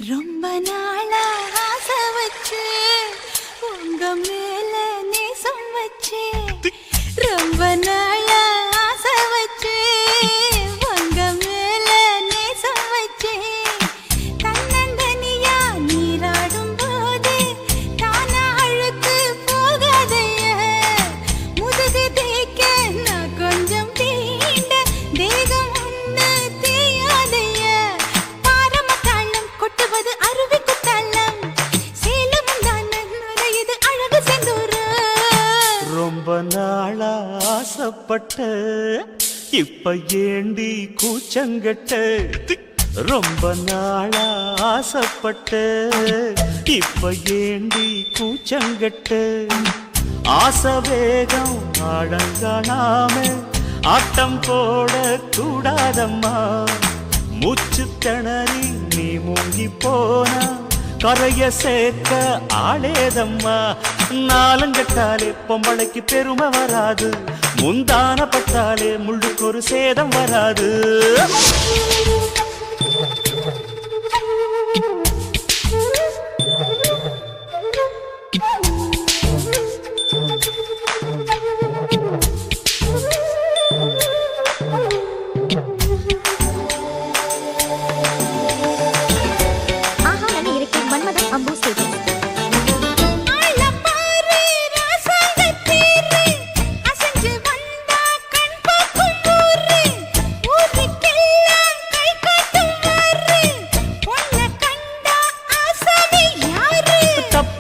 ரொம்ப நாளா ஆசை வச்சு உங்க மேல நேசம் வச்சு ரொம்ப நாளா ஆசை வச்சு உங்க மேல நேசம் வச்சு தன்னந்தனியா நீராடும் போது தானா அழுக்கு போகாதைய முதுகு தேய்க்க நான் கொஞ்சம் தீண்ட தேகம் ஒண்ணு தேயாதைய பாரமத்தாளம் கொட்டுவது அருவிக்கு தள்ளம் சேலம் தானே நுரையுது அழகு செந்தூர ரொம்ப நாளா ஆசைப்பட்ட இப்ப ஏண்டி கூச்சங்கட்ட ரொம்ப நாளா ஆசைப்பட்ட இப்ப ஏண்டி கூச்சங்கட்ட ஆசை வேகம் அடங்கானாம ஆட்டம் போட கூடாதம்மா மூச்சு திணறி நீ மூங்கி போனா கரைய சேர்க்க ஆளேதம்மா நாலங்கட்டாலே பொம்பளைக்கு பெருமை வராது முந்தான பட்டாலே முள்ளுக்கு ஒரு சேதம் வராது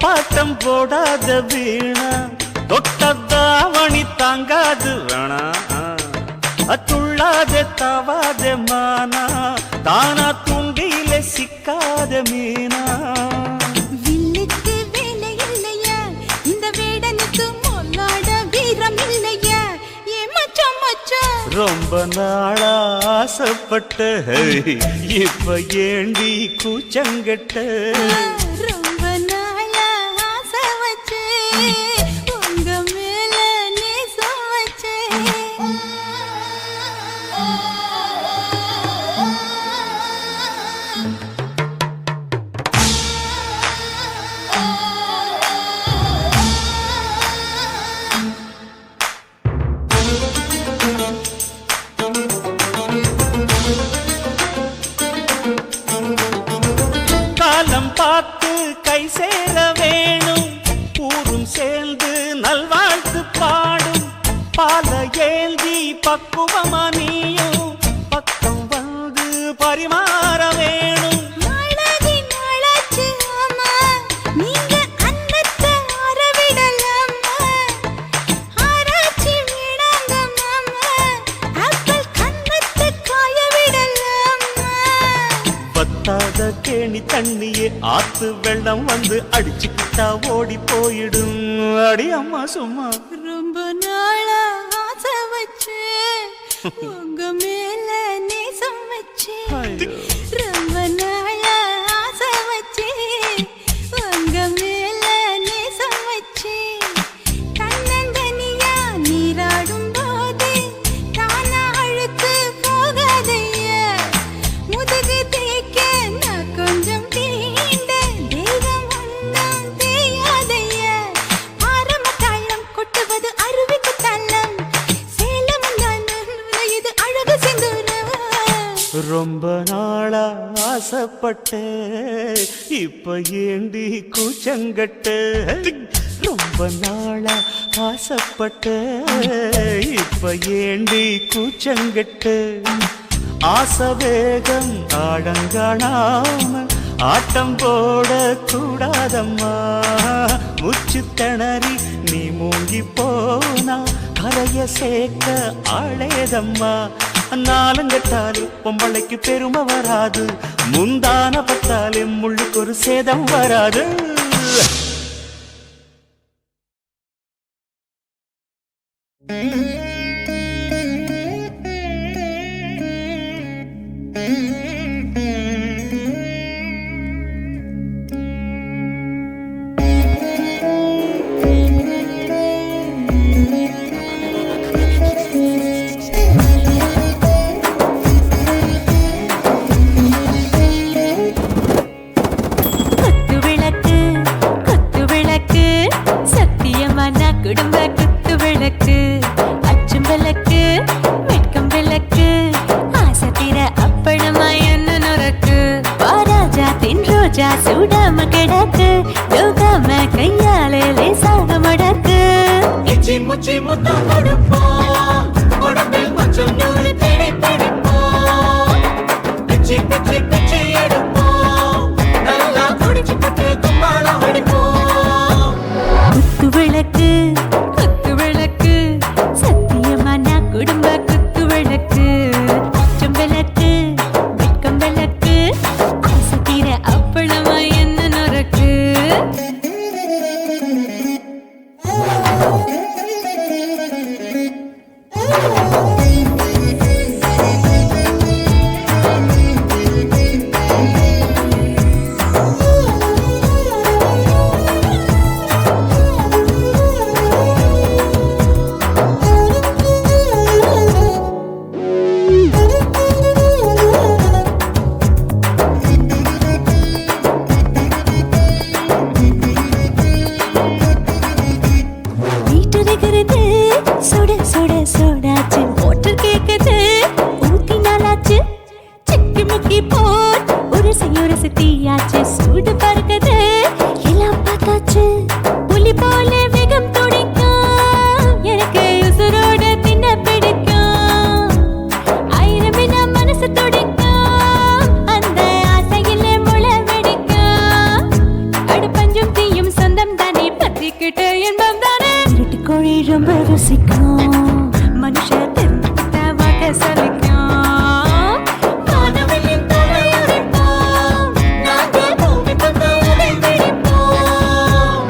பாட்டம் போடாத வீணா தொட்டதாவணி தாங்காது வேணா துள்ளாத தவாத மானா தானா துண்டியில சிக்காத மீனா வில்லுக்கு வேலை இல்லையா இந்த வேடனுக்கு மொல்லாட வீரம் இல்லையா ஏ மச்சான் மச்சான் ரொம்ப நாளா ஆசைப்பட்ட இப்ப ஏண்டி கூச்சங்கட்ட ரொம்ப நாளா ஆசை வச்சு உங்க மேல நேசம் வச்சு காலம் பார்த்து கை சேர வேணும் ஊரும் சேர்ந்து நல்வாழ்த்து பாடும் பால ஏந்தி பக்குவமா நீயும் பக்கம் வந்து பரிமாற வேணும் நாளாகி நாளாச்சு ஆமா நீங்க அன்னத்தை ஆரவிடலாமா ஆராய்ச்சி விடாங்க மாமா ஆப்பிள் கன்னத்தை காய விடலாமா பத்தாத கேணி தண்ணியே ஆத்து வெள்ளம் வந்து அடிச்சுக்கிட்டா ஓடி போயிடும் அடி அம்மா சும்மா ரொம்ப நாளா ஆசை வச்சு உங்க மேல நேசம் வச்சு ரொம்ப நாளா ஆசை வச்சு உங்க மேல நேசம் வச்சு தன்னந்தனியா நீராடும் போது தானா அழுக்கு போகாதைய முதுகு தேய்க்க நான் கொஞ்சம் தீண்ட தேகம் ஒன்றும் தேயாதைய பாரமத்தாளம் கொட்டுவது அருவிக்கு தள்ளம் சேலம் தானே நுரையுது அழகு செந்தூர ரொம்ப நாளா ஆசைப்பட்ட இப்ப ஏண்டி கூச்சங்கட்ட ரொம்ப நாளா ஆசைப்பட்ட இப்ப ஏண்டி கூச்சங்கட்ட ஆசை வேகம் ஆடங்கானாம ஆட்டம் போட கூடாதம்மா மூச்சு திணறி நீ மூங்கி போனா கரைய சேர்க்க ஆளேதம்மா நாலங்கட்டாலே பொம்பளைக்கு பெருமை வராது முந்தான பட்டாலே முள்ளுக்கு ஒரு சேதம் வராது சூடாம கிடக்கு யோகாம கையாலே லேசாக மடக்கு இச்சி முச்சி முத்தம் கொடுப்போம் உடம்பில் கொஞ்சம் நூறு தேடி பிடிப்போம் பிச்சி பிச்சி பிச்சி எடுப்போம் நல்லா குடிச்சு பட்டு கும்பாலம் அடிப்போம் குத்து விளக்கு குத்து விளக்கு சத்தியமான குடும்ப குத்து விளக்கு அச்சம் விளக்கு வெட்கம் விளக்கு ஆசை தீர அப்பளமா என்ன நொறுக்கு சுட சுட சுடாச்சு மோட்டர் கேக்குது ஊத்தி நாளாச்சு சிக்கி முக்கி போல் உரசி தீயாச்சு சூடு பறக்குது எல்லாம் பார்த்தாச்சு புலி போல வேகம் துடிக்கும் எனக்கு உசுரோட தின்ன பிடிக்கும் ஆயிரம் வினா மனசு துடிக்கும் அந்த ஆசையில முளை வெடிக்கும் அடுப்பஞ்சும் தீயும் சொந்தம் தானே பத்திக்கிட்டு இன்பம் தானே கோழி ரொம்ப ருசிக்கும் மனுஷ தெரிஞ்சுக்கிட்ட வாக்க சலிக்கும் மானவெளியின் தலை உடைப்போம் நாங்கள் பூமி பந்த உடை வெடிப்போம்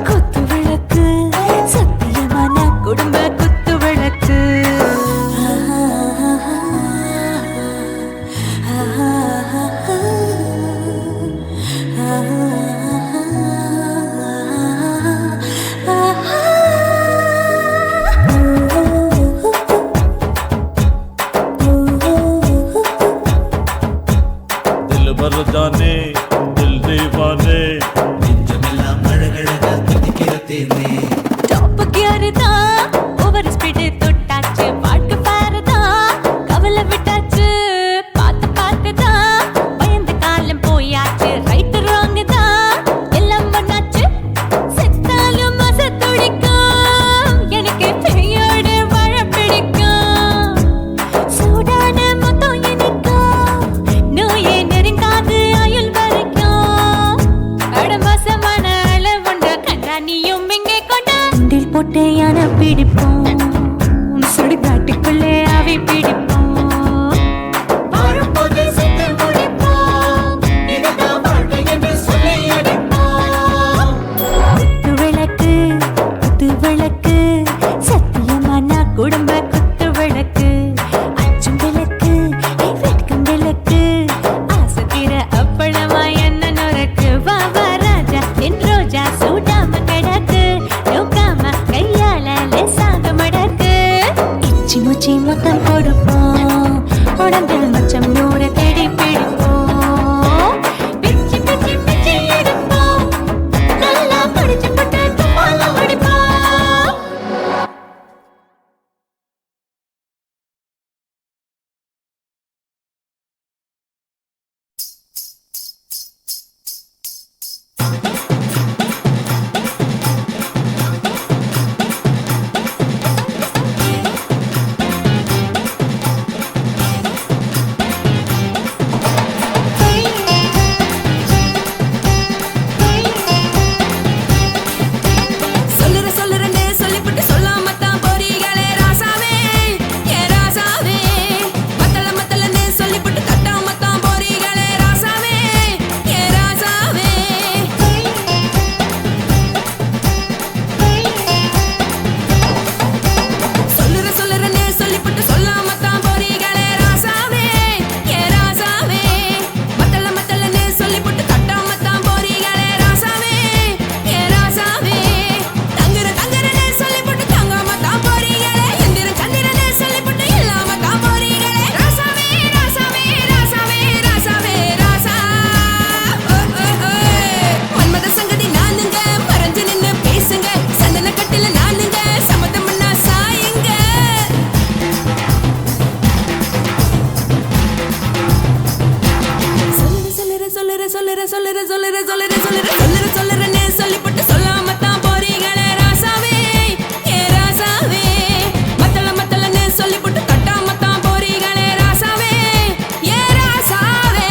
குத்து விளக்கு சத்தியமான குடும்ப குத்து விளக்கு जाने दिल दीवाने நெஞ்சமெல்லாம் அழகழகா தித்திக்கிறதேனே டாப் கியர் தான் ஓவர் ஸ்பீட் தொட்டாச்சு பாட்டு பாரு தான் கவலை விட்டாச்சு பார்த்து தான் பயந்து காலம் போயாச்சு ரைட் ராங் தான் எல்லாம் பண்ணாச்சு செத்தாலும் மச துடிக்கும் எனக்கு பெரியோட வாழ பிடிக்கும் சூடான மொத்தம் எனக்கும் நோயே நெருங்காது ஆயுள் வரைக்கும் அடமாசமான அளவுண்ட கண்டா நீயும் இங்கே கொண்டா உண்டில் போட்டு யானை பிடிப்போம் சுடுகாட்டுக்குள்ளே அவை பிடிப்போம் வரும்போது சுட்டு முடிப்போம் இதுதான் வாழ்க்கை என்று சொல்லி அடிப்போம் குத்து விளக்கு சத்தியமான குடும்ப குத்து விளக்கு அச்சும் விளக்கு வெட்கம் விளக்கு ஆசை தீர அப்பளமா என்ன நொறுக்கு வா வா ராஜா என் ரோஜா சூடாம கிடக்கு யோகாம கையால லேசாக மடக்கு இச்சி முச்சி மொத்தம் கொடுப்போம் உடம்பில் மச்சம் நூறு தேடி பிடிப்போம் பிச்சி பிச்சி பிச்சி எடுப்போம் நல்லா படிச்சு பட்டு தும்பாலம் அடிப்போம் சொல்லுறேன்னு சொல்லிப்பட்டு சொல்லாம தான் போறீங்களே ராசாவே ஏ ராசாவே மத்தளன்னு சொல்லிப்பட்டு தட்டாம தான் போறீங்களே ராசாவே ஏ ராசாவே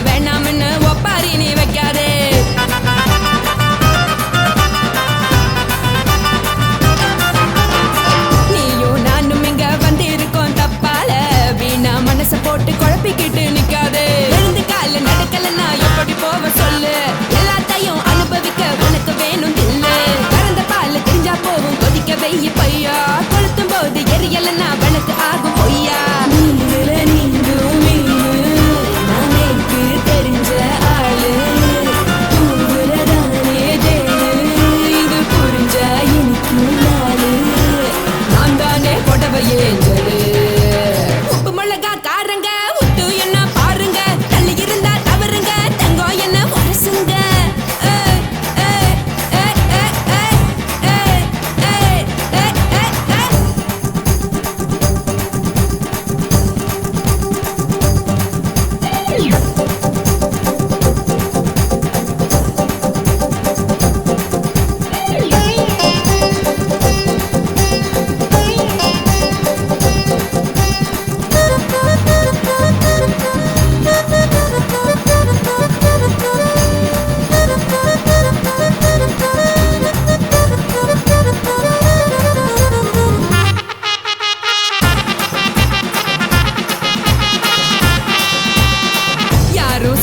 வேணாம்னு ஒப்பாரி நீ வைக்காதே நீயும் நானும் இங்க வந்து இருக்கோம் தப்பால வீணா மனச போட்டு குழப்பிக்கிட்டு நிக்காதே எழுந்து கால நடக்கலன்னா எப்படி போவ சொல்லு எல்லாத்தையும் அனுபவிக்க உனக்கு வேணும் தில்லு கறந்த பால் தெரிஞ்சா போவும் கொதிக்க வெய்ய பையா கொளுத்தும் போது எரியலன்னா வனக்கு ஆகும் பொய்யா உப்பு மிளகா காரங்க உத்து என்ன பாருங்க தள்ளி இருந்தா தவறுங்க தங்கம் என்ன உரசுங்க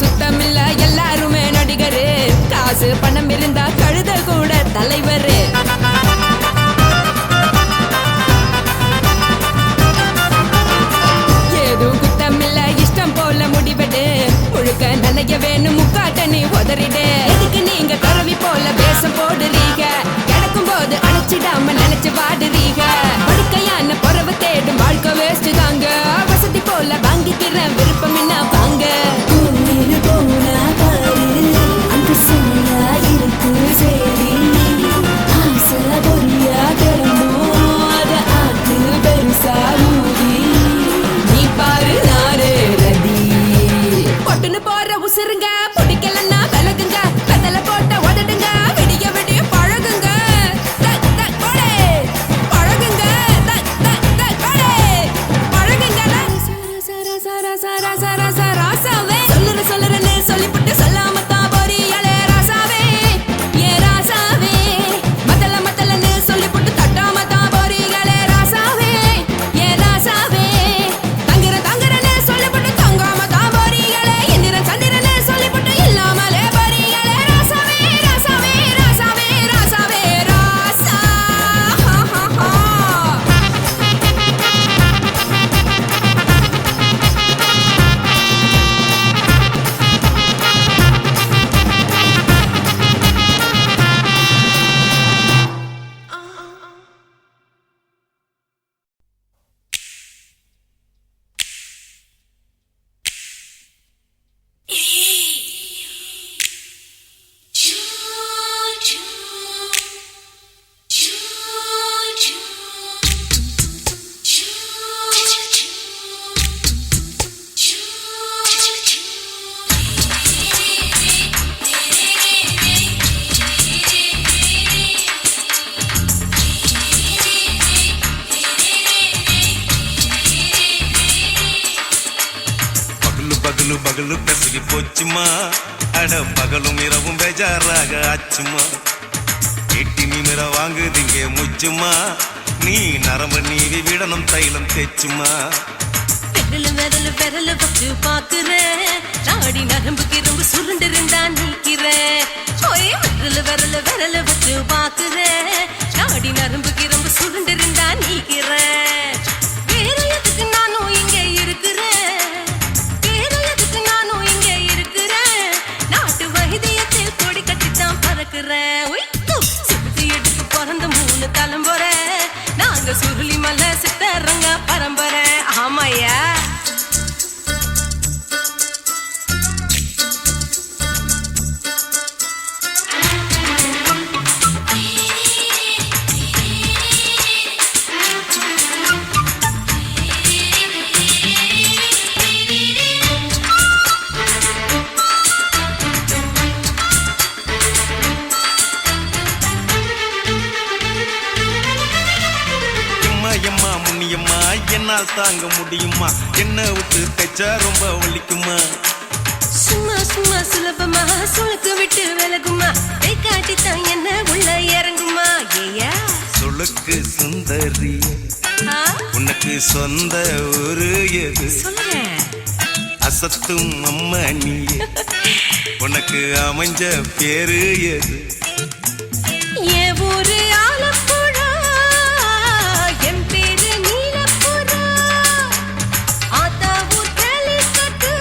சுத்தமில்ல எல்லாருமே நடிகரு காசு பணம் இருந்தா கழுத கூட தலைவரு ஏதும் குத்தமில்ல இஷ்டம் போல முடிவெடு முழுக்க நனைய வேணும் முக்காட்ட நீ உதறிடு எதுக்கு நீங்க கரவி போல பேசம் போடுறீங்க கிடக்கும் போது அணைச்சிடாம நினைச்சு வாடுறீங்க படுக்கையான பொறவை தேடும் வாழ்க்கை வேஸ்ட் தாங்க வசதி போல வாங்கிக்கிறேன் விருப்பம் என்ன வாங்க போற உசுருங்க பிடிக்கலன்னா விலகுங்க கதல போட்ட உதடுங்க விடிய விடிய பழகுங்க பழகுங்க ராசாவே சொல்லுறேன்னு சொல்லிவிட்டு சொல்லாம தான் போறியாளே ராசாவே ஏ ராசாவே மத்தளன்னு சொல்லிவிட்டு தட்டாம தான் போறீங்களே ராசாவே ஏ ராசாவே தங்குறேன்னு சொல்லிவிட்டு தங்காம தான் போறீங்களே சந்திரனே சொல்லிவிட்டு இல்லாமலே போறீங்களே ராசாவே ராசாவே ராசாவே ராசாவே ராசா பகலு பெசகி போச்சுமா அட பகலும் இரவும் பேஜாராக ஆச்சுமா எட்டி நிமிர வாங்குதிங்க முச்சுமா நீ நரம்பு நீவி விடணும் தைலம் தேச்சுமா விரல வச்சு பாக்குறேன் நாடி நரம்புக்கு ரொம்ப சுருண்டு இருந்தா நீக்கிறேன் விரல வச்சு பாக்குறேன் நாடி நரம்புக்கு ரொம்ப சுருண்டு இருந்தா நீக்கிறேன் வேற எதுக்கு நானும் இங்க இருக்கிறேன் ஆமாயா. எம்மா முன்னியம்மா என்னால் தாங்க முடியுமா? என்ன விட்டு தைச்சா ரொம்ப வலிக்குமா? சும்மா சும்மா சுலபமா சுளுக்கு விட்டு விலகுமா? கை காட்டித்தான் என்ன உள்ள இறங்குமா? ஏயா சொலுக்கு சுந்தரி உனக்கு சொந்த ஊரு எது? சொல்றேன். அசத்தும் அம்மா நீ உனக்கு அமைஞ்ச பேரு எது? என் ஊரு ஆலப்புழா, என் பேரு நீலப்புறா. ஆத்தா ஊர் கேலிக்கட்டு,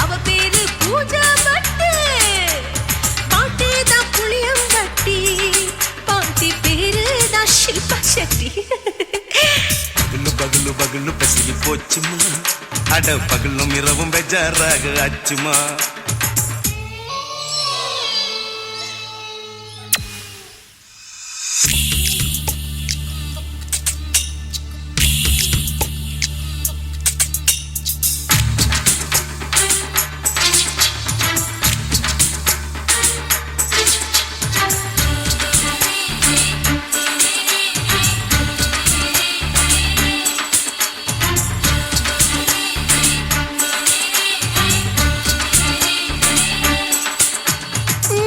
அவ பேரு பூஜா பட்டு. பாட்டிதான் புளியம்பட்டி, பாட்டி பேரு தான் ஷில்பா செட்டி. பகலு பகலு பகலு பசிக்கு போச்சுமா, அட பகலும் இரவும் பெஜாராக ஆச்சுமா.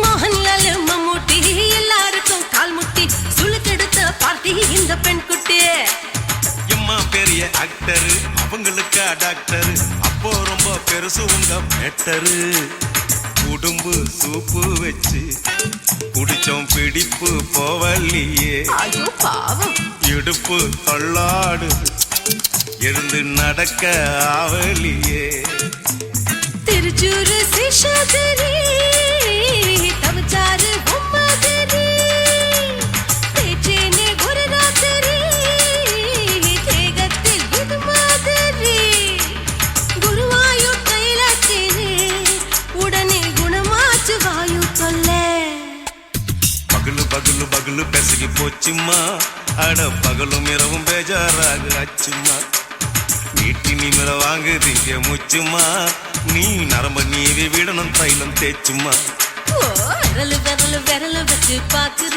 மோகன்லால் மம்மூட்டி எல்லாருக்கும் கால் முட்டி சுளுக்கெடுத்த பார்ட்டி இந்த பெண் குட்டி. எம்மா பெரிய ஆக்டரு அவங்களுக்கா டாக்டரு, அப்போ ரொம்ப பெருசு உங்க மேட்டரு. உடும்பு சூப்பு வச்சு குடிச்சோம் பிடிப்பு போவல்லையே, ஐயோ பாவம். இடுப்பு தள்ளாடு எழுந்து நடக்க ஆவலியே. திருச்சூரு சேஷாதிரி தவச்சாரு பொம்மாதிரி. தேச்சேனே ஒரு ராத்திரி தேகத்தில் இது மாதிரி. குருவாயூர் தைலத்தேனே உடனே குணமாச்சு வாயு தொல்லை. பகலு பகலு பகலு பெசகி போச்சுமா, அட பகலும் இரவும் பேஜாராக ஆச்சுமா. வீட்டி நிமிர வாங்குதீங்க முச்சுமா, நீ நரம்ப நீவி விடணும் தைலம் தேச்சுமா. ஓ, விரலு விரலு விரலு வச்சு பாக்குற,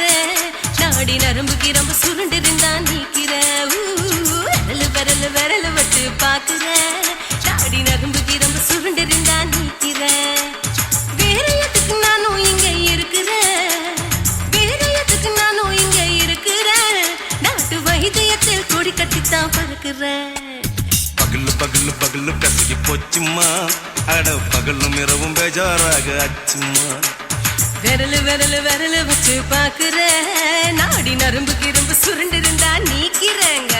நாடி நரம்பு கிரம்பு சுருண்டு இருந்தா நீக்கிற. விரலு விரலு விரலு வச்சு பாக்குற, நாடி நரம்பு கிரம்பு சுருண்டு இருந்தா நீக்கிற. வேற எதுக்கு நானும் இங்க இருக்கிறேன், வேற எதுக்கு நானும் இங்க இருக்கிறேன். நாட்டு வைத்தியத்தில் கொடி கட்டித்தான் பறக்கிறேன். பகலு பகலு பகலு பெசகி போச்சுமா, அட பகலும் இரவும் பேஜாராக ஆச்சுமா. விரலு விரலு விரலு வச்சு பாக்குற, நாடி நரம்பு கிரம்பு சுருண்டு இருந்தா நீக்கிறேங்க.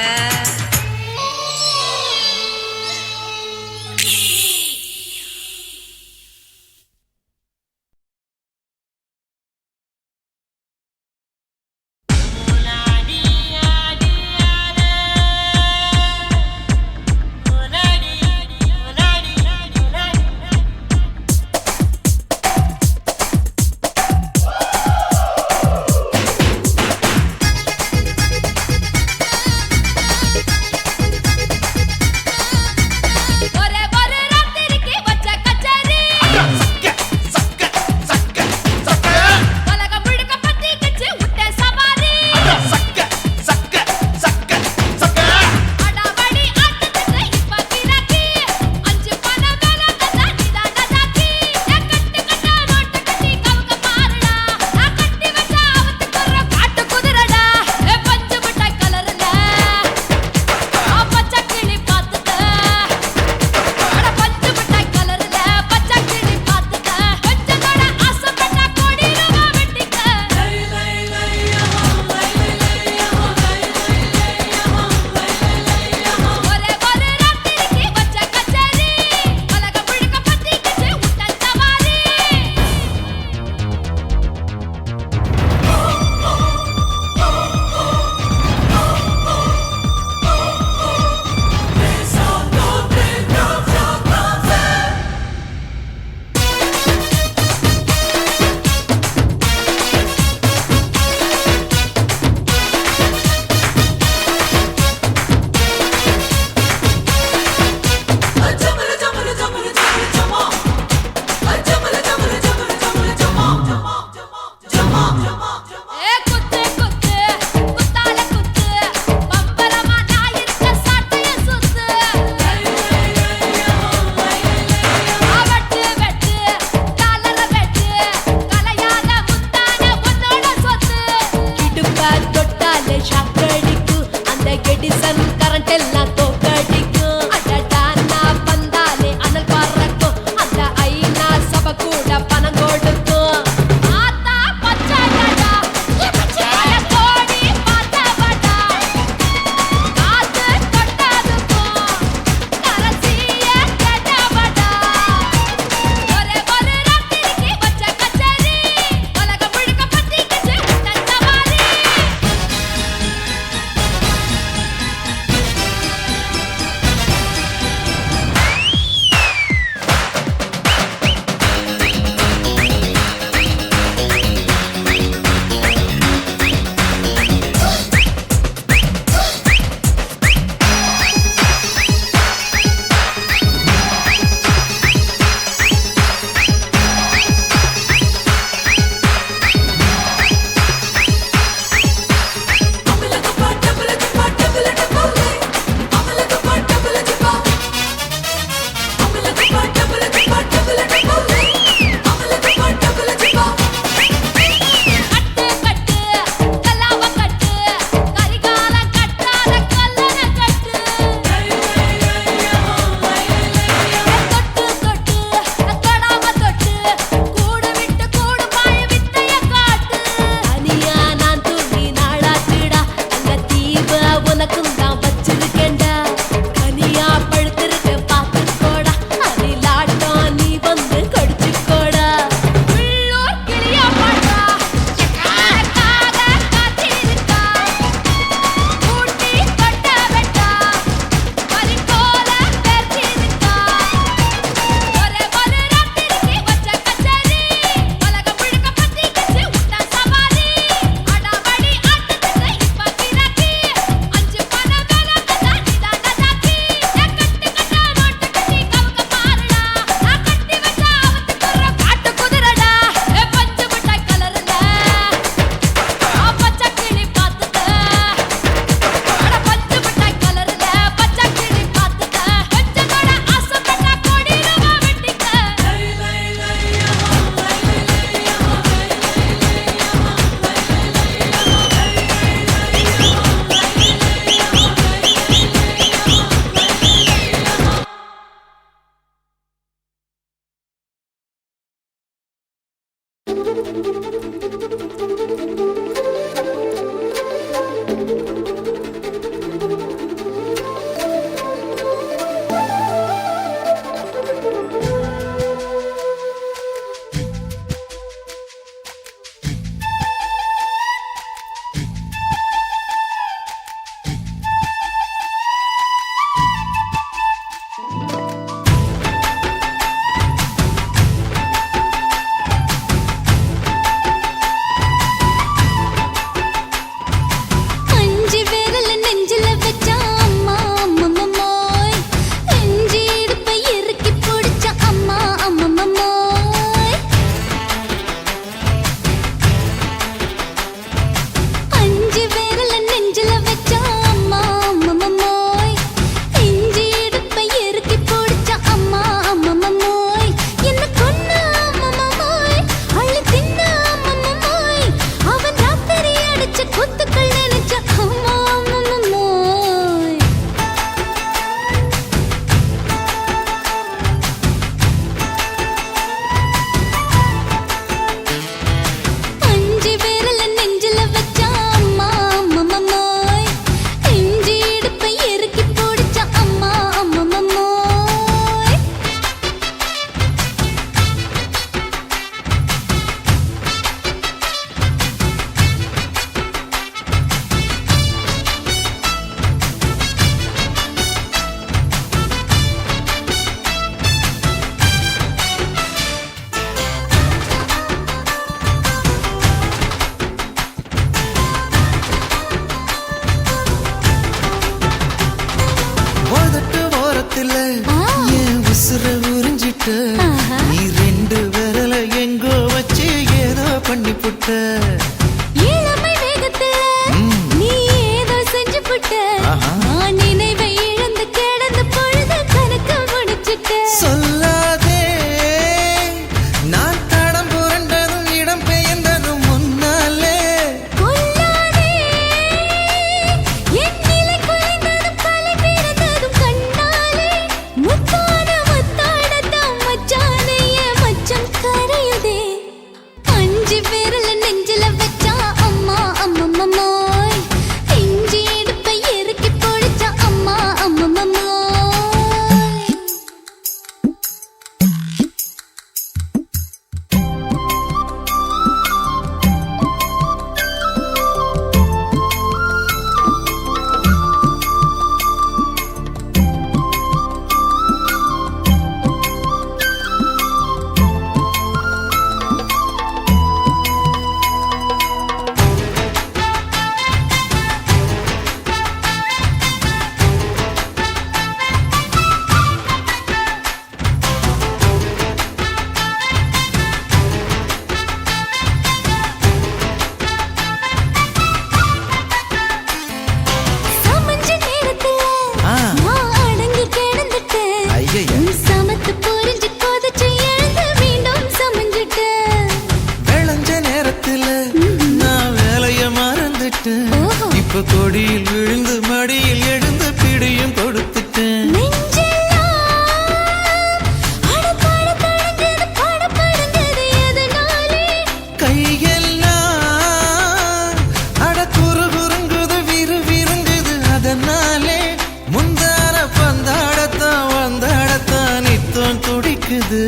முந்தான பந்தாடத்தான் வந்தாடத்தான் நித்தம் துடிக்குது.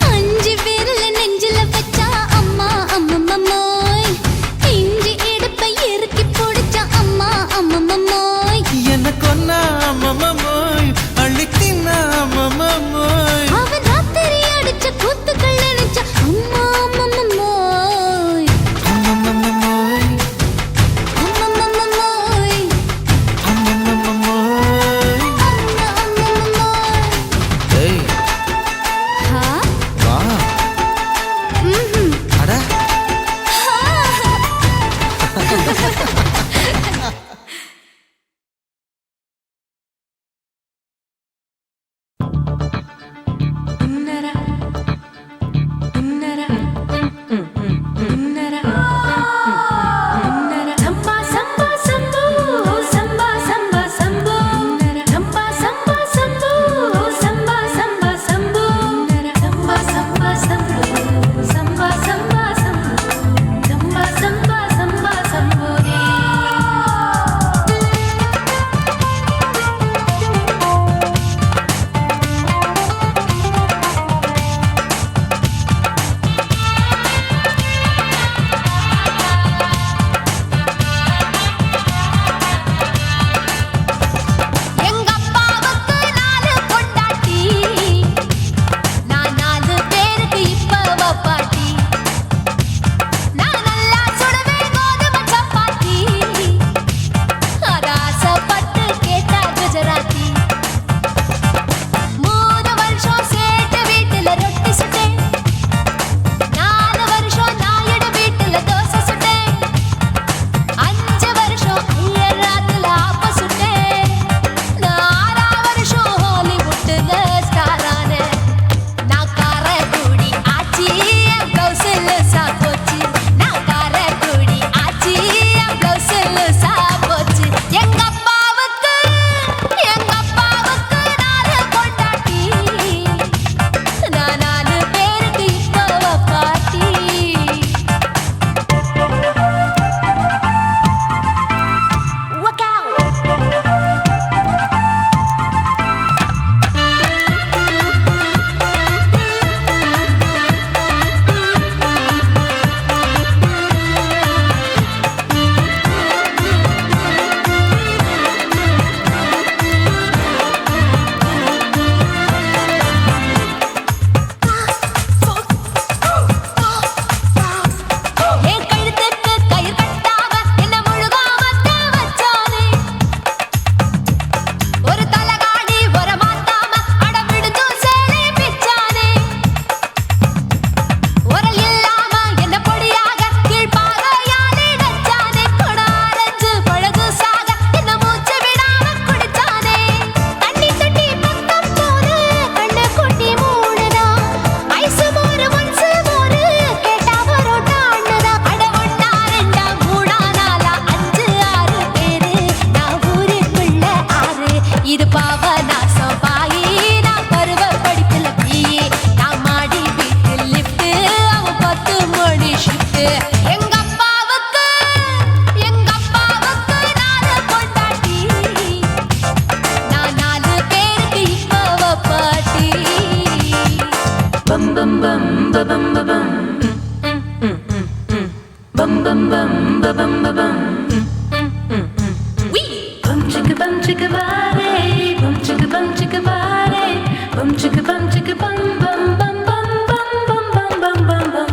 5 விரல நெஞ்சில வச்சா அம்மா அம்மம்மோய், இஞ்சி இடுப்பை இறுக்கி பிடிச்சா அம்மா அம்மம்மோய், என்ன கொன்னா அம்மம்மோய், அள்ளி தின்னா அம்மம்மோய். அவன் ராத்திரி அடிச்ச கூத்துக்கள் நினைச்சா அம்மா அம்மம்மோய், அம்மம்மோய், அம்மம்மோய், அம்மம்மோய். அம்மம்மோய். ஏய் ஹா? வா. ம்ஹும். அட சம்பா சம்பா சம்போ சம்பா சம்பா சம்போ சம்பா சம்பா சம்போ சம்பா சம்பா சம்போ சம்பா சம்பா சம்போ சம்பா சம்பா சம்போ சம்பா சம்பா சம்பா சம்போ எங்க அப்பாவுக்கு 4 பொண்டாட்டி, நான் 4 பேருக்கு இப்ப பாட்டி. நான் நல்லா சுடுவேன் கோதுமை சப்பாத்தி, அது ஆசைப்பட்டு கேட்டா குஜராத்தி. 3 வருஷம் சேட்டு வீட்டுல ரொட்டி சுட்டேன், 4 வருஷம் நாயுடு வீட்டுல தோசை சுட்டேன், 5 வருஷம் ஐயராத்துல ஆப்ப சுட்டேன், நான் 6 வருஷம் ஹாலிவுட்ல ஸ்டார் ஆனேன். நான் காரக்குடி ஆச்சி, என் பிளவுஸ் லூசா போச்சு, நான் காரக்குடி ஆச்சி, என் பிளவுஸ் லூசா போச்சு. எங்க அப்பாவுக்கு 4 பொண்டாட்டி, நான் 4 பேருக்கு இப்ப பாட்டி. Look out! என் கழுத்துக்கு கயிறு கட்டாம என்ன முழுகாம வச்சானே, ஒரு தலகாணி ஒரு மாத்தாம அடவிடுது சேலை பிச்சானே, உரல் இல்லாம என்ன பொடியாக கீழ்பாதையாலே நச்சானே, கொடாரஞ்சு பழகு சாக என்ன மூச்சு விடாம குடிச்சானே, தண்ணி தொட்டி பக்கம் போது கண்ணு கொட்டி மூடுதா, ஐசு மோரு ஒன்சு மோரு கேட்டா பரோட்டான்னுதா, அட 1 2 3 4 5 6 பேரு நான் ஊருக்குள்ள 6, இது பாவநாசம் பாயி, நான் பருவ படிப்புல பிஏ, நான் மாடி வீட்டில் லிஃப்ட், அவன் 10 மணி ஷிஃப்ட். எங்க அப்பாவுக்கு 4 பொண்டாட்டி, நான் 4 பேருக்கு இப்ப பாட்டி. பம் பம் பம் பம் பம் bum bum bum bum bum bum bum wee bum chicka body bum chicka body bum chicka bum bum bum bum bum bum bum bum bum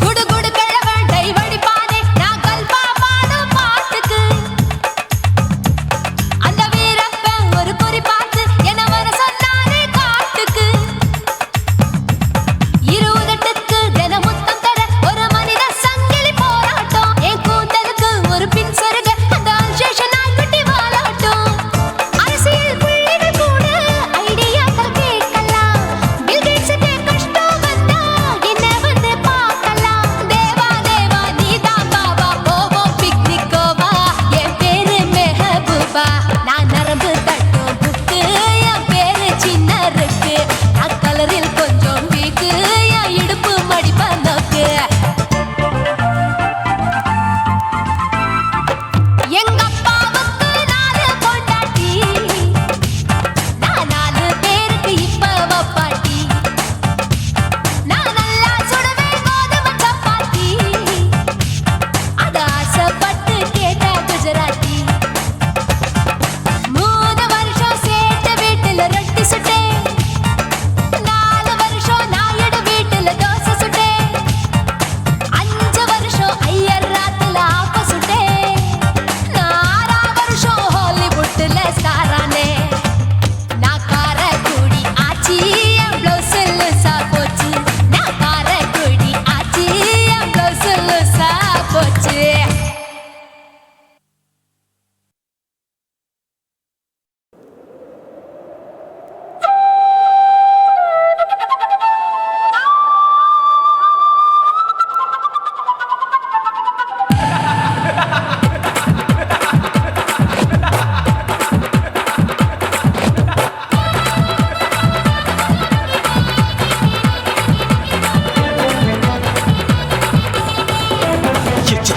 குடு குடு கிழவன் டைவடி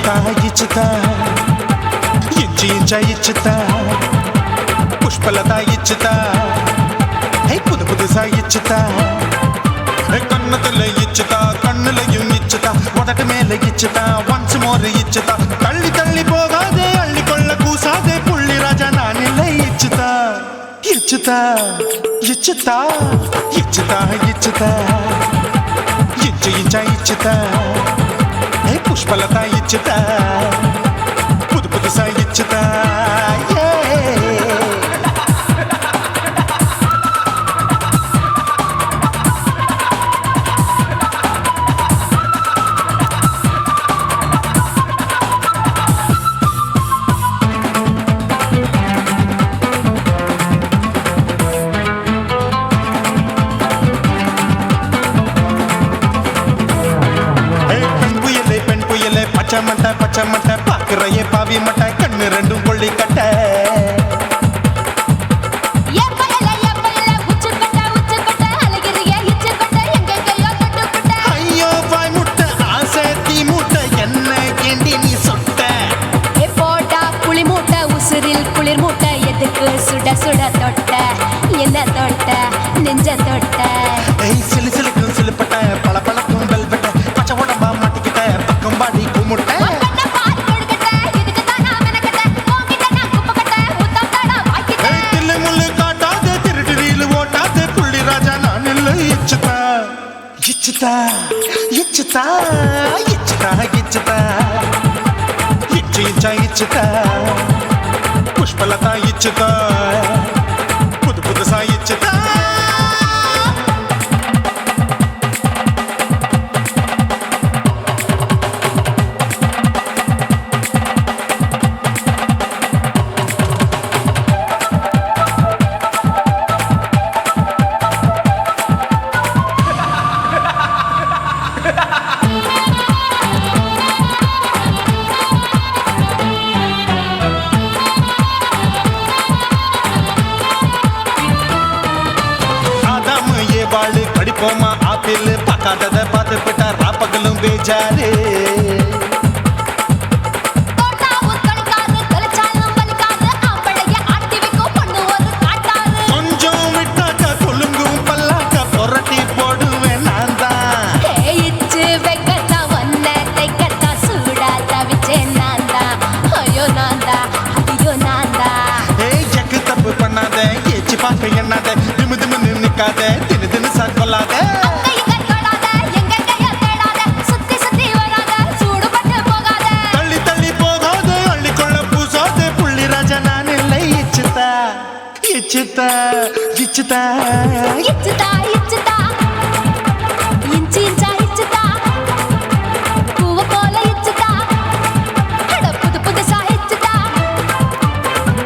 ఇచ్చుతా ఇంచి ఇంచా ఇచ్చుతా పుష్పలత ఇచ్చుతా హే పుదు పుదుసా ఇచ్చుతా కన్నతుల ఇచ్చుతా కన్నులயும் ఇచ్చుతా మొదట మేల ఇచ్చుతా వన్స్ మోర్ ఇచ్చుతా తల్లి తల్లి పోగాదే అల్లి కొళ్ళ కూసాదే పుల్లి రాజా నానిల్ల ఇచ్చుతా ఇచ్చుతా ఇచ్చుతా ఇచ్చుతా ఇచ్చుతా ఇంచు ఇంచా ఇచ్చుతా హే పుష్పలత ఇచ్చుతా పుదు పుదుసా ఇచ్చుతా பச்சமட்ட பாக்குறையே பாவி மட்ட கண்ணு ரெண்டும் கொள்ளி கட்ட ஐயோ பாய் முட்டை ஆசை தீ மூட்டை என்ன கேண்டி நீ சொட்ட போட்டா புளி மூட்டை உசுரில் குளிர் மூட்டை எதுக்கு சுட சுட தொட்ட என்ன தொட்ட நெஞ்ச தொட்ட சிலு சிலுக்கும் சிலுப்பட்ட பல பழக்கும் வெல்வெட்ட பச்சை உடம்பா மாட்டிக்கிட்ட பக்கம் பாடி குமுட்ட ఇచ్చుతా ఇచ్చుతా ఇచ్చుతా ఇచ్చుతా ఇచ్చు ఇంచా ఇచ్చుతా పుష్పలత ఇచ్చుతా పుదు పుదుసా ఇచ్చుతా படிப்போமா ஆப்பிள் பார்க்காதத பார்த்து விட்டா ராப்பகலும் பேஜாரு கொஞ்சம் விட்டாக்க கொலுங்கும் பல்லாக்க புரட்டி போடுவேன் நான் தான் இச்சு வெக்கத்தா ஒன்ன தைக்கத்தா சூடா தவிச்சேன் நான் தான் ஐயோ நான் தான் ஐயோ நான் தான் எக்கு தப்பு பண்ணாத ஏச்சி பார்க்க எண்ணாத திமு திமுன்னு நிக்காத தினு தினு சாக்கொள்ளாத தள்ளி தள்ளி போகாத அள்ளி கொள்ள பூசாத புள்ளி ராஜா நான் இல்லை இச்சுதா இச்சுதா இச்சுதா இச்சுதா இச்சுதா இஞ்சி இஞ்சா இச்சுதா பூவ போல இச்சுதா அட புது புதுசா இச்சுதா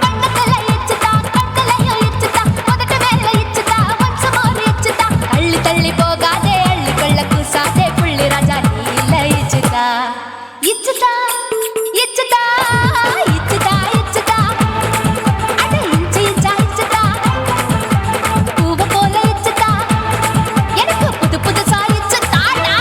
கண்ணத்துல இச்சுதா கண்ணலையும் இச்சுதா முதட்ட மேல இச்சுதா வம்ச மோர் இச்சுதா தள்ளி தள்ளி போகாதே அள்ளி கொள்ள கூசாதே புள்ளி ராஜா நீ இல்ல இச்சுதா இச்சுதா இச்சுதா இச்சுதா இச்சுதா அட இஞ்சி இஞ்சா இச்சுதா பூவ போல இச்சுதா எனக்கு புது புதுசா இச்சுதாடா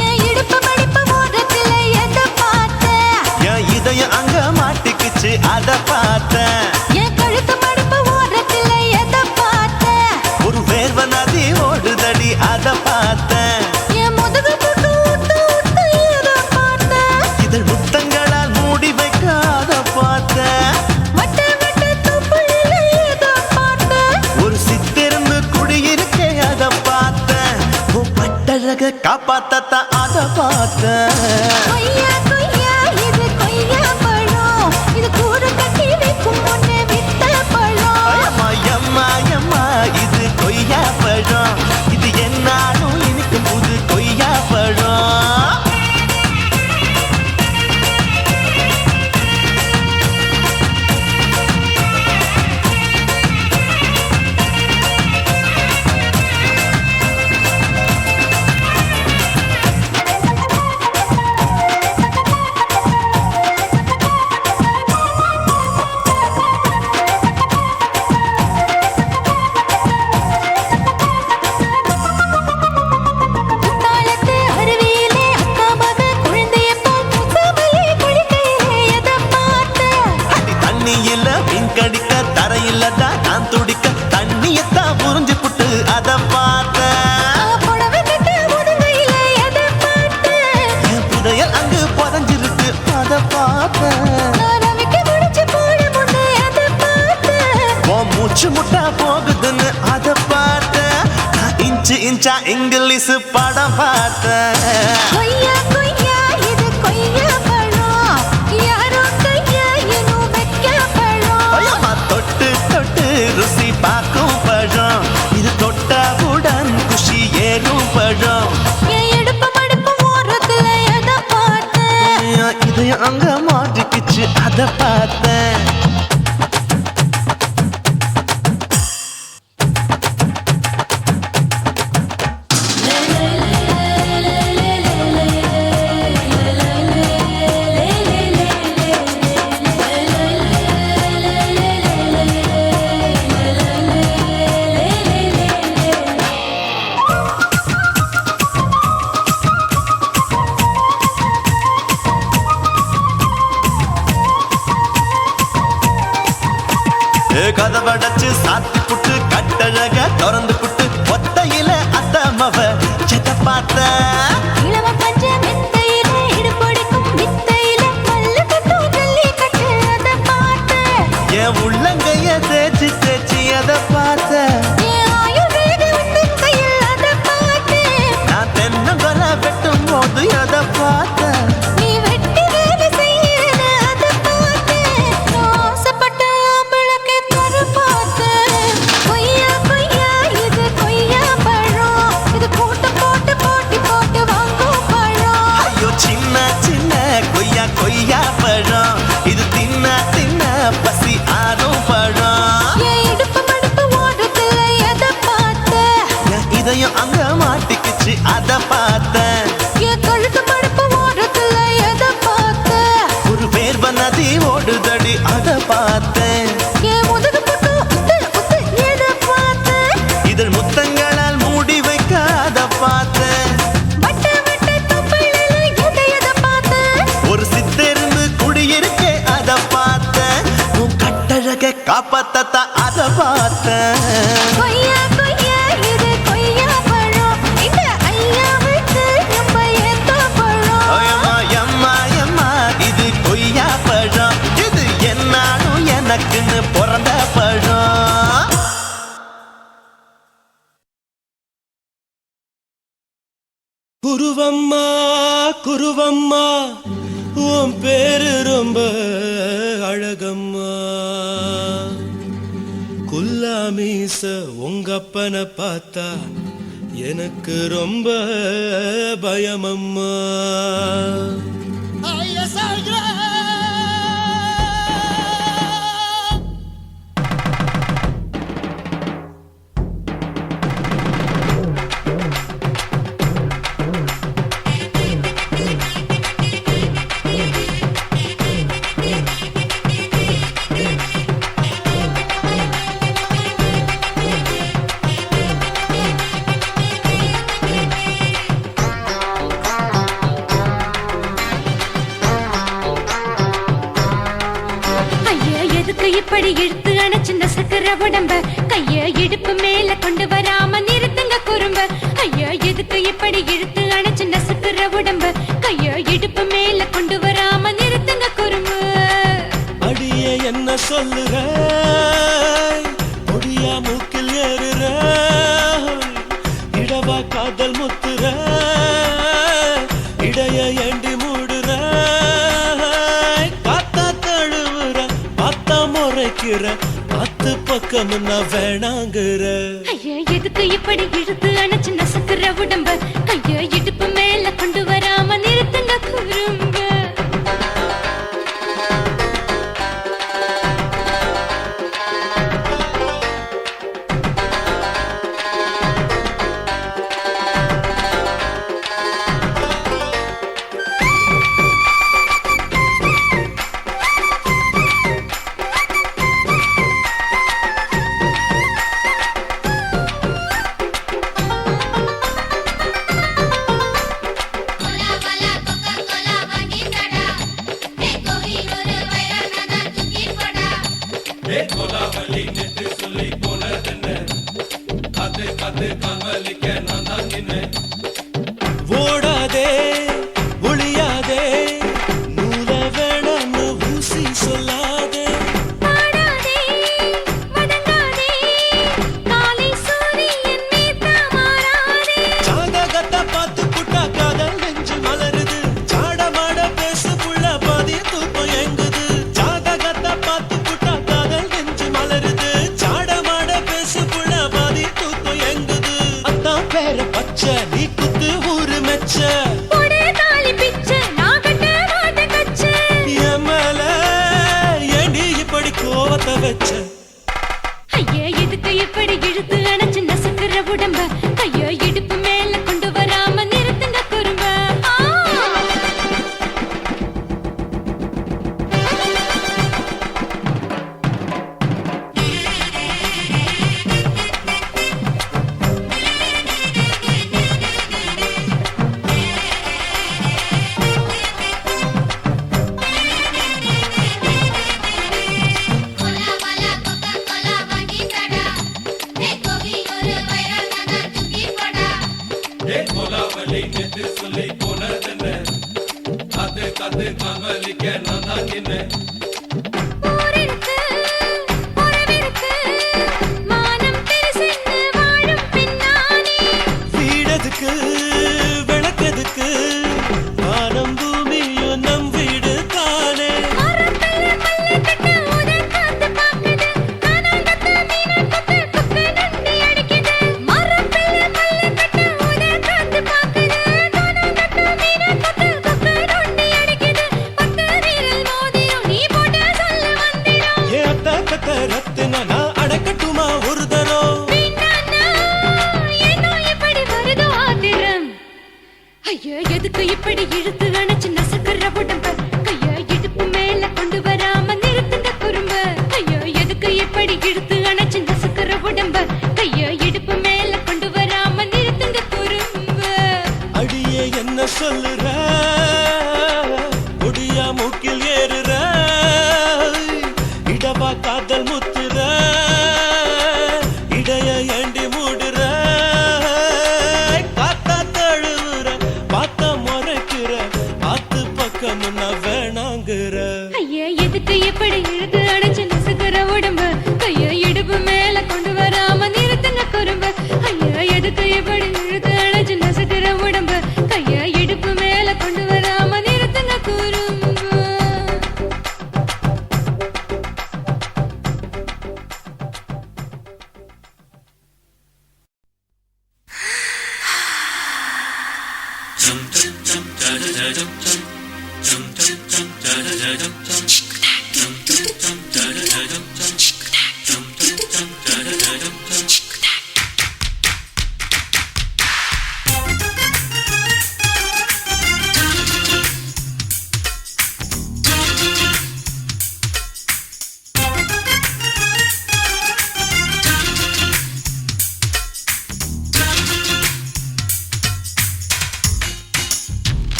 என் இடுப்பு மடிப்பு ஓரத்துல எத பார்த்தேன் என் இதயம் அங்க மாட்டிக்கிச்சு அத பார்த்தேன் என் கழுத்து மடிப்பு ஓரத்துல எத பார்த்தேன் ஒரு வேர்வ நதி ஓடுதடி அத பார்த்தேன் என் முதுகு புட்டு ஊத்து ஊத்து எத பார்த்தேன் இதழ் முத்தங்களால் மூடி வைக்க அத பார்த்தேன் வட்ட வட்ட துப்புல எத பார்த்தேன் ஒரு சித்திருந்து குடியிருக்கே அத பார்த்தேன் உன் பட்டழக காப்பாத்தத்தான் அத பார்த்தேன் கொய்யா கொய்யா இது கொய்யா பழம் இது கூட கட்டி வைக்கும் முன்னே வித்த பழம் அம்மா எம்மா எம்மா இது கொய்யா பழம் இது என்னாலும் இனிக்கும் புது கொய்யா பழம் புட்டா போகுதுன்னு அத பார்த்தேன் நான் இன்ச்சு இன்ச்சா இங்கிலீஷ் படம் பார்த்தேன் கொய்யா கொய்யா இது கொய்யா பழம் யாரோ கையா இன்னும் வைக்க பழம் ஐயம்மா தொட்டு தொட்டு ருசி பார்க்கும் பழம் இது தொட்டாவுடன் குஷி ஏறும் பழம் என் இடுப்பு மடுப்பு ஓரத்துல எதை பார்த்தேன் இதயம் அங்க மாட்டிக்கிச்சு அத பார்த்தேன் கதவடைச்சு சாத்தி புட்டு கட்டழக திறந்து புட்டு ஒத்தையில அத்தமவ செத்த பார்த்த இளவ பஞ்ச மெத்தையில இடுப்பொடிக்கும் வித்தையில மல்லு கட்டும் ஜல்லி கட்டு அதை பார்த்தேன் என் உள்ளங்கைய தேய்ச்சி தேய்ச்சி அத பார்த்த என் ஆயுர்வேத உந்தன் கையில் அதை பார்த்தேன் நான் தென்னங்கொலை வெட்டும் போது அத பார்த்த நீ வெட்டி வேலை செய்யறது அதை பார்த்தேன் நான் ஆசைப்பட்ட ஆம்பளுக்கு தர பார்த்தேன் கொய்யா கொய்யா இது கொய்யா பழம் இது போட்டு போட்டு போட்டி போட்டு வாங்கும் பழம் ஐயோ சின்ன சின்ன கொய்யா கொய்யா பழம் இது தின்ன தின்ன பசி ஆறும் பழம் என் இடுப்பு மடுப்பு ஓரத்துல எதை பார்த்தேன் என் இதயம் அங்க மாட்டிக்கிச்சு அத பார்த்தேன் என் கழுத்து மடுப்பு ஓரத்துல எதை பார்த்தேன் ஒரு வேர்வ நதி ஓடுதடி அத பார்த்தேன் என் முதுகு புட்டு உத்து உத்து எதை பார்த்தேன் இதழ் முத்தங்களால் மூடி வைக்க அத பார்த்தேன் வட்ட வட்ட தொப்பையில எதை பார்த்தேன் ஒரு சித்தெரும்பு குடியிருக்கே அத பார்த்தேன் உன் கட்டழக காப்பாத்தத்தா அத பார்த்தேன் கொய்யா கொய்யா இது கொய்யா பழம் இந்த ஐயாவுக்கு நம்ம ஏத்த பழம் ஐயம்மா எம்மா எம்மா இது கொய்யா பழம் இது என்னாலும் எனக்குன்னு பிறந்த பழம் குருவம்மா குருவம்மா உன் பேரு ரொம்ப அழகம்மா குல்லாமீச உங்க அப்பனை பார்த்தா எனக்கு ரொம்ப பயமம்மா ஐயா எதுக்கு இப்படி இழுத்து அணைச்சிருந்த சக்கர உடம்ப கைய இடுப்பு மேல கொண்டு வராம நிறுத்துங்க குறும்ப ஐயா எதுக்கு இப்படி இழுத்து அணைச்சிருந்த சக்கர உடம்ப கைய இடுப்பு மேல கொண்டு வராம நிறுத்துங்க குறும்பு அடியே என்ன சொல்லுற முடியா மூக்கில் ஏறுற இடவா காதல் முத்துற இடைய ஏண்டி மூடுற காத்தா தழுவுற பார்த்தா முறைக்கிற பத்து பக்கம் நான் வேணாங்குற ஐயா எதுக்கு இப்படி இழுத்து அணைச்சிருந்த சக்கர உடம்ப கைய இடுப்பு மேல கொண்டு வராம நிறுத்துங்க குறும்ப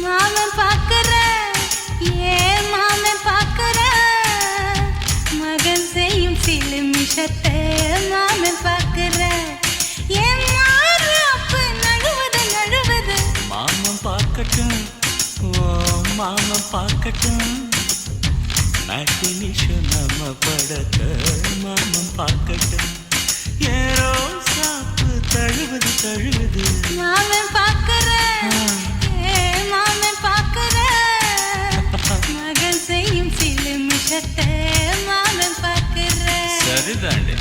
மாமன் பார்க்கற ஏன் மாமன் பார்க்கற மகன் செய்யும் சில மிஷத்தை மாமன் பார்க்கற ஏன் மாறாப்பு நழுவது நழுவது மாமன் பார்க்கட்டும் ஓ மாமன் பார்க்கட்டும் மேட்டினிஷன் நம்ம படத்தை மாமன் பார்க்கட்டும் ஏரோ சாப்பு தழுவது தழுவது மாமன் பார்க்கற ஏன் மாமன் பார்க்கற மகன் செய்யும் சில மிஷத்தை மாமன் பார்க்கற சரிதாண்டி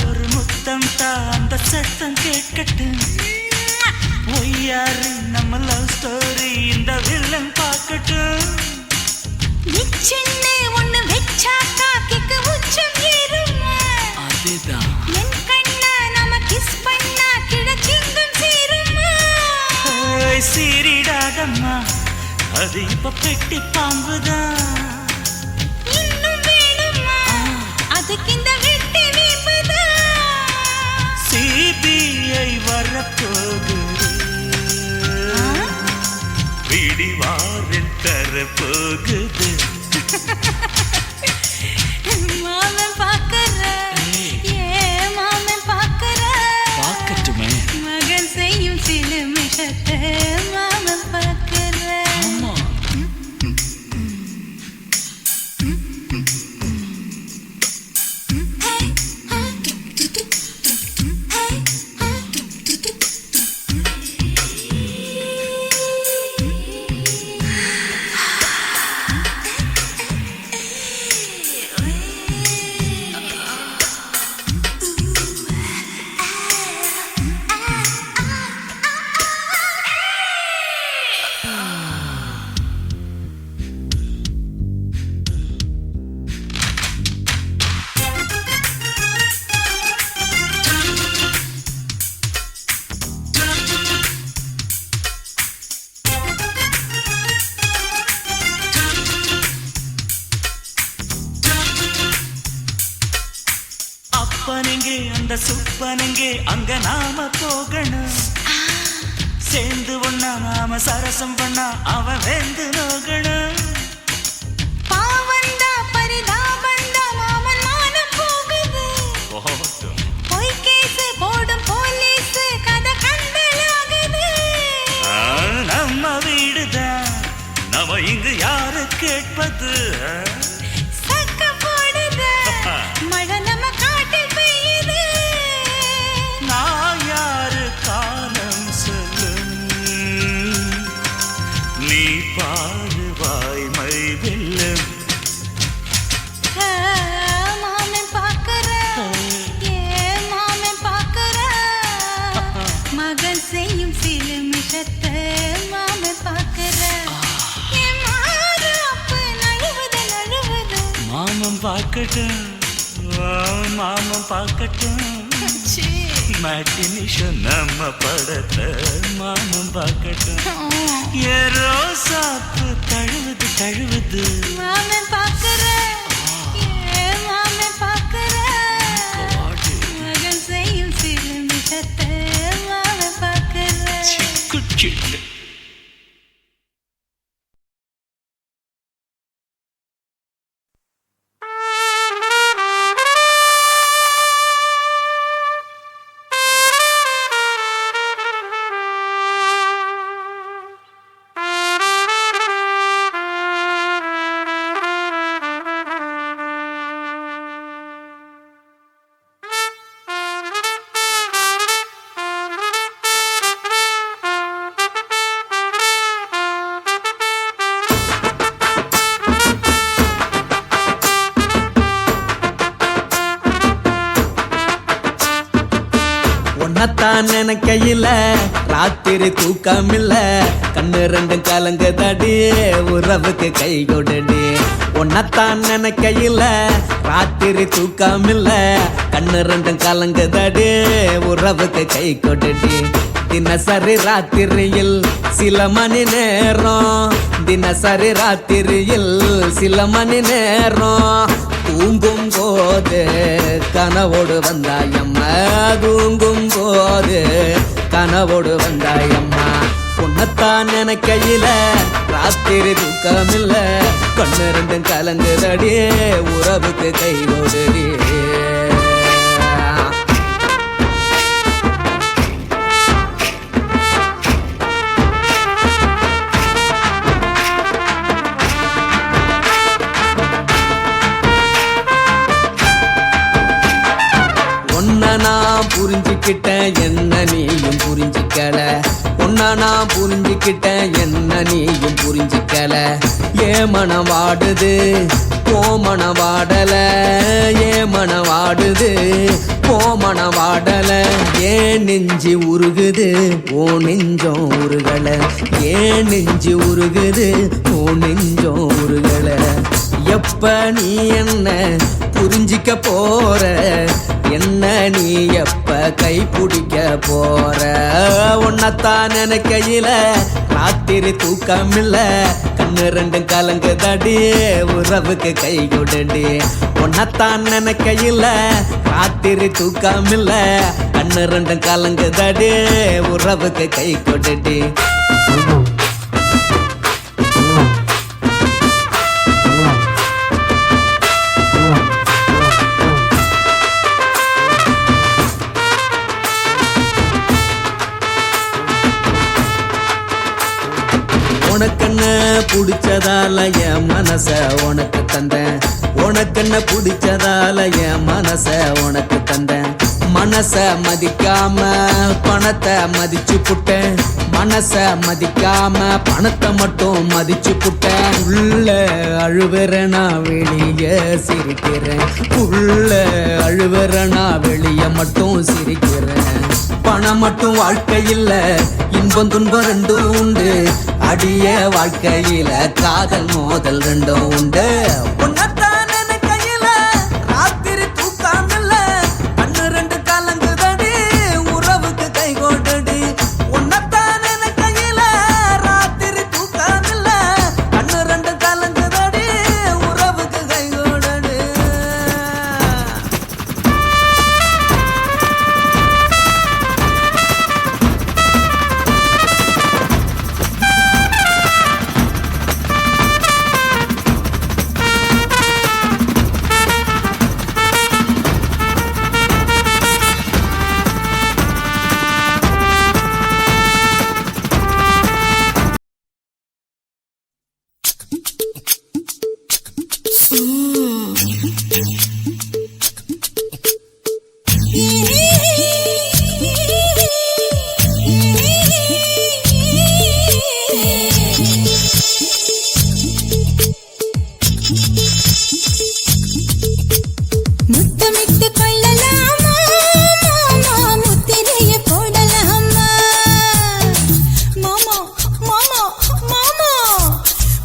ஒரு முத்தம் தா அந்த சத்தம் கேட்கட்டும் ஒய்யாரு நம்ம லவ் ஸ்டோரி இந்த வில்லன் பார்க்கட்டும் நிச்சன்னு ஒண்ணு வெச்சா காக்கிக்கு உச்சம் ஏறுமா அதுதான் என் கண்ணா நாம கிஸ் பண்ணா கிழச்சிங்கும் சீருமா சீரிடாதம்மா அது இப்ப பெட்டி பாம்புதான் இன்னும் வேணுமா அதுக்கு இந்த வெட்டி வீம்புதான் சிபிஐ வரப்போகுது பிடிவாரில் தரப்போகுது மாமன் பார்க்கற ஏன் மாமன் பார்க்கற பார்க்கட்டுமே மகன் செய்யும் சில மிஷத்தை மாமன் பார்க்கற ஆமா அப்பனெங்கே அந்த சுப்பனெங்கே அங்க நாம போகணும் சேர்ந்து ஒண்ணா நாம சரசம் பண்ணா அவன் வெந்து நோகணும் பாவந்தா பரிதாபந்தா மாமன் மானம் போகுது பொய் கேஸ் போடும் போலீஸ் கதை கண்டலாகுது நம்ம வீடுதான் நம்ம இங்கு யாரு கேட்பது சக்க போடுது மழை நம்ம காட்டில் பெய்யுது நான் யாரு காலம் சொல்லும் நீ பாரு வாய்மை வெல்லும் மாமன் பார்க்கற ஏன் மாமன் பார்க்கற மகன் செய்யும் சில மிஷத்தை மாமன் பார்க்கற என் மாறாப்பு நழுவது நழுவது மாமன் பார்க்கட்டும் மாமன் பார்க்கட்டும் மேட்டினிஷன் நம்ம படத்தை மாமன் பார்க்கட்டும் ஏரோ சாப்பு தழுவுது தழுவுது மாமன் பார்க்கற ஏன் மாமன் பார்க்கற மகன் செய்யும் சில மிஷத்தை மாமன் பார்க்கற சிக்கு சிட்டு உன்னத்தான் நினைக்கையில ராத்திரி தூக்கமில்ல கண்ணு ரெண்டும் கலங்குதடி உறவுக்கு கை கொடுடி உன்னத்தான் நினைக்கையில ராத்திரி தூக்கமில்ல கண்ணு ரெண்டும் கலங்குதடி உறவுக்கு கை கொடுடி தினசரி ராத்திரியில் சில மணி நேரம் தினசரி ராத்திரியில் சில மணி நேரம் தூங்கும் போது கனவோடு வந்தாயம்மா தூங்கும் போது கனவோடு வந்தாயம்மா உன்னத்தான் நினைக்கையில ராத்திரி தூக்கமில்ல கண்ணு ரெண்டும் கலங்குதடி உறவுக்கு கை ஓடுடி நான் புரிஞ்சுக்கிட்டேன் என்ன நீயும் புரிஞ்சிக்கல உன்ன நான் புரிஞ்சுக்கிட்டேன் என்ன நீயும் புரிஞ்சிக்கல ஏ மனம் வாடுது போ மனம் வாடல ஏ மனம் வாடுது போ மனம் வாடல ஏன் நெஞ்சு உருகுது ஓ நெஞ்சம் உருகல ஏன் நெஞ்சு உருகுது ஓ நெஞ்சம் உருகல எப்ப நீ என்ன புரிஞ்சிக்க போற என்ன நீ எப்ப கை பிடிக்க போற உன்னத்தான் நினைக்கையில ராத்திரி தூக்கமில்ல கண்ணு ரெண்டும் கலங்குதடி உறவுக்கு கை கொடுடி உன்னத்தான் நினைக்கையில ராத்திரி தூக்கமில்ல கண்ணு ரெண்டும் கலங்குதடி உறவுக்கு கை கொடுடி உனக்கென்ன பிடிச்சதால என் மனச உனக்கு தந்தேன் உனக்கென்ன பிடிச்சதால என் மனச உனக்கு தந்தேன் மனச மதிக்காம பணத்தை மதிச்சு புட்டேன் மனச மதிக்காம பணத்தை மட்டும் மதிச்சு புட்டேன் உள்ள அழுவுறனா வெளிய சிரிக்கிறேன் உள்ள அழுவுறனா வெளிய மட்டும் சிரிக்கிறேன் பணம் மட்டும் வாழ்க்கையில் இன்பம் துன்பம் ரெண்டும் உண்டு அடிய வாழ்க்கையில காதல் மோதல் ரெண்டும் உண்டு உன்னத்தான் நினைக்கையில ராத்திரி தூக்கமில்ல கண்ணு ரெண்டு கலங்குதடி உறவுக்கு கை கொடுடி உன்னத்தான் நினைக்கையில ராத்திரி தூக்கமில்ல கண்ணு ரெண்டு கலங்குதடி உறவுக்கு கை கொடுடி முத்தமிட்டு கொள்ளலாமா மாமா முத்திரைய போடலாமா மாமா மாமா மாமா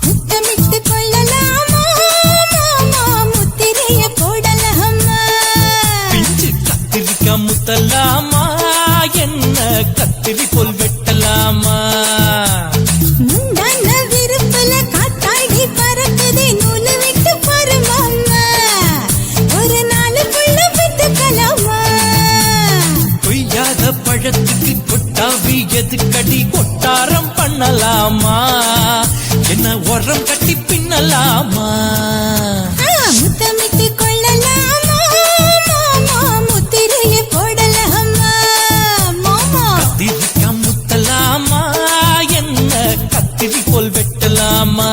முத்தமிட்டு கொள்ளலாமா மாமா முத்திரைய போடலாமா பிஞ்சு கத்திரிக்கா முத்தலாமா என்ன கத்திரி போல் வெட்டலாமா முந்தான விருப்பல காத்தாடி பறக்குதே நூலு விட்டு பாரு மாமா ஒரு நாளுக்குள்ள விட்டுக்கலாமா கொய்யாத பழத்துக்கு கொட்டாவி எதுக்கடி கொட்டாரம் பண்ணலாமா என்ன உரம் கட்டி பின்னலாமா முத்தமிட்டு கொள்ளலாமா மாமா முத்திரைய போடலாமா மாமா கத்திரிக்கா முத்தலாமா என்ன கத்திரி போல் வெட்டலாமா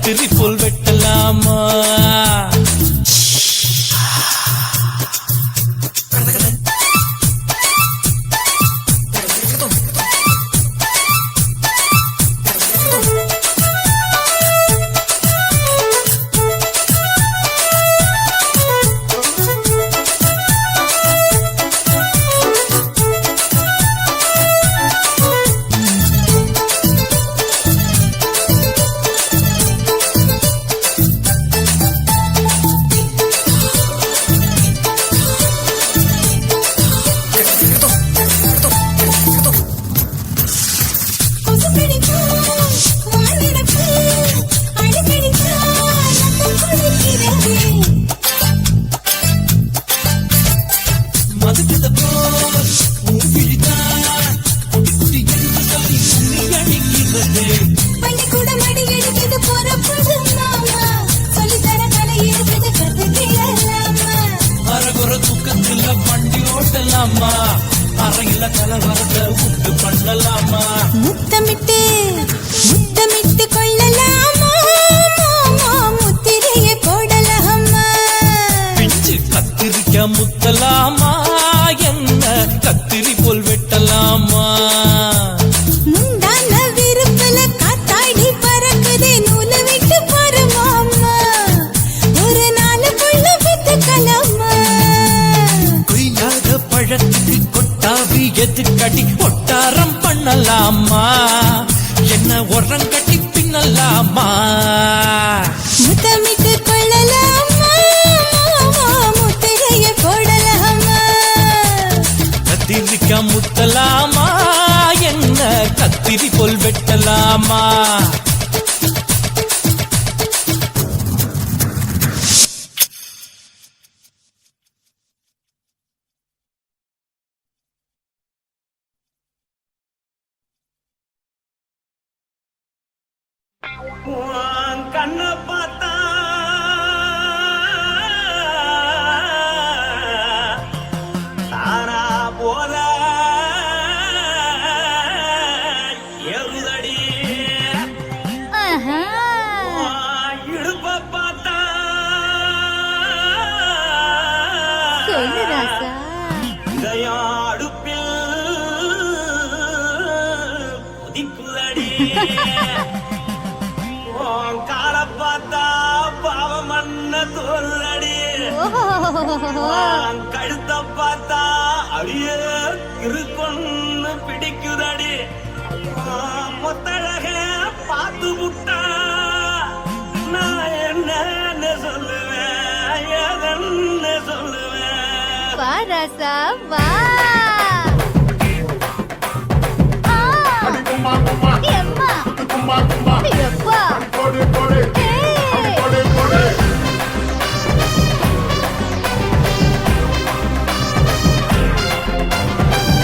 கத்திரி போல் வெட்டலாமா அறையில கலவரத்தை உண்டு பண்ணலாமா முத்தமிட்டு முத்தமிட்டு கொள்ளலாமா முத்திரையை போடலாமா பிஞ்சு கத்திரிக்க முத்தலாமா என்ன கத்திரி போல் வெட்டலாமா முந்தான விருப்பல காத்தாடி பறக்குதே நூலை விட்டு பரமாமா ஒரு நாளுக்குள்ள வித்துக்கலாமா கொய்யாத பழத்துக்கு கொட்டாவி எதுக்கடி ஒட்டாரம் பண்ணலாமா என்ன உரம் கட்டி பின்னலாமா முத்தமிட்டு கொள்ளலாமா முத்திரையை போடலாமா கத்திரிக்க முத்தலாமா என்ன கத்திரி போல் வெட்டலாமா கண்ண பார்த்தா தானா போல எருதடி இடுப்ப பார்த்தா சொல்லு ராசா இதயம் அடுப்பில் உதிக்குதடி கால பார்த்தா பாவம் மண்ண தோல்றடி கழுத்த பார்த்தா அடிய இருக்குன்னு பிடிக்குதடி மொத்தழக பார்த்து விட்டா நான் என்ன சொல்லுவேன் எதன்னு சொல்லுவேன் வா ராசா வா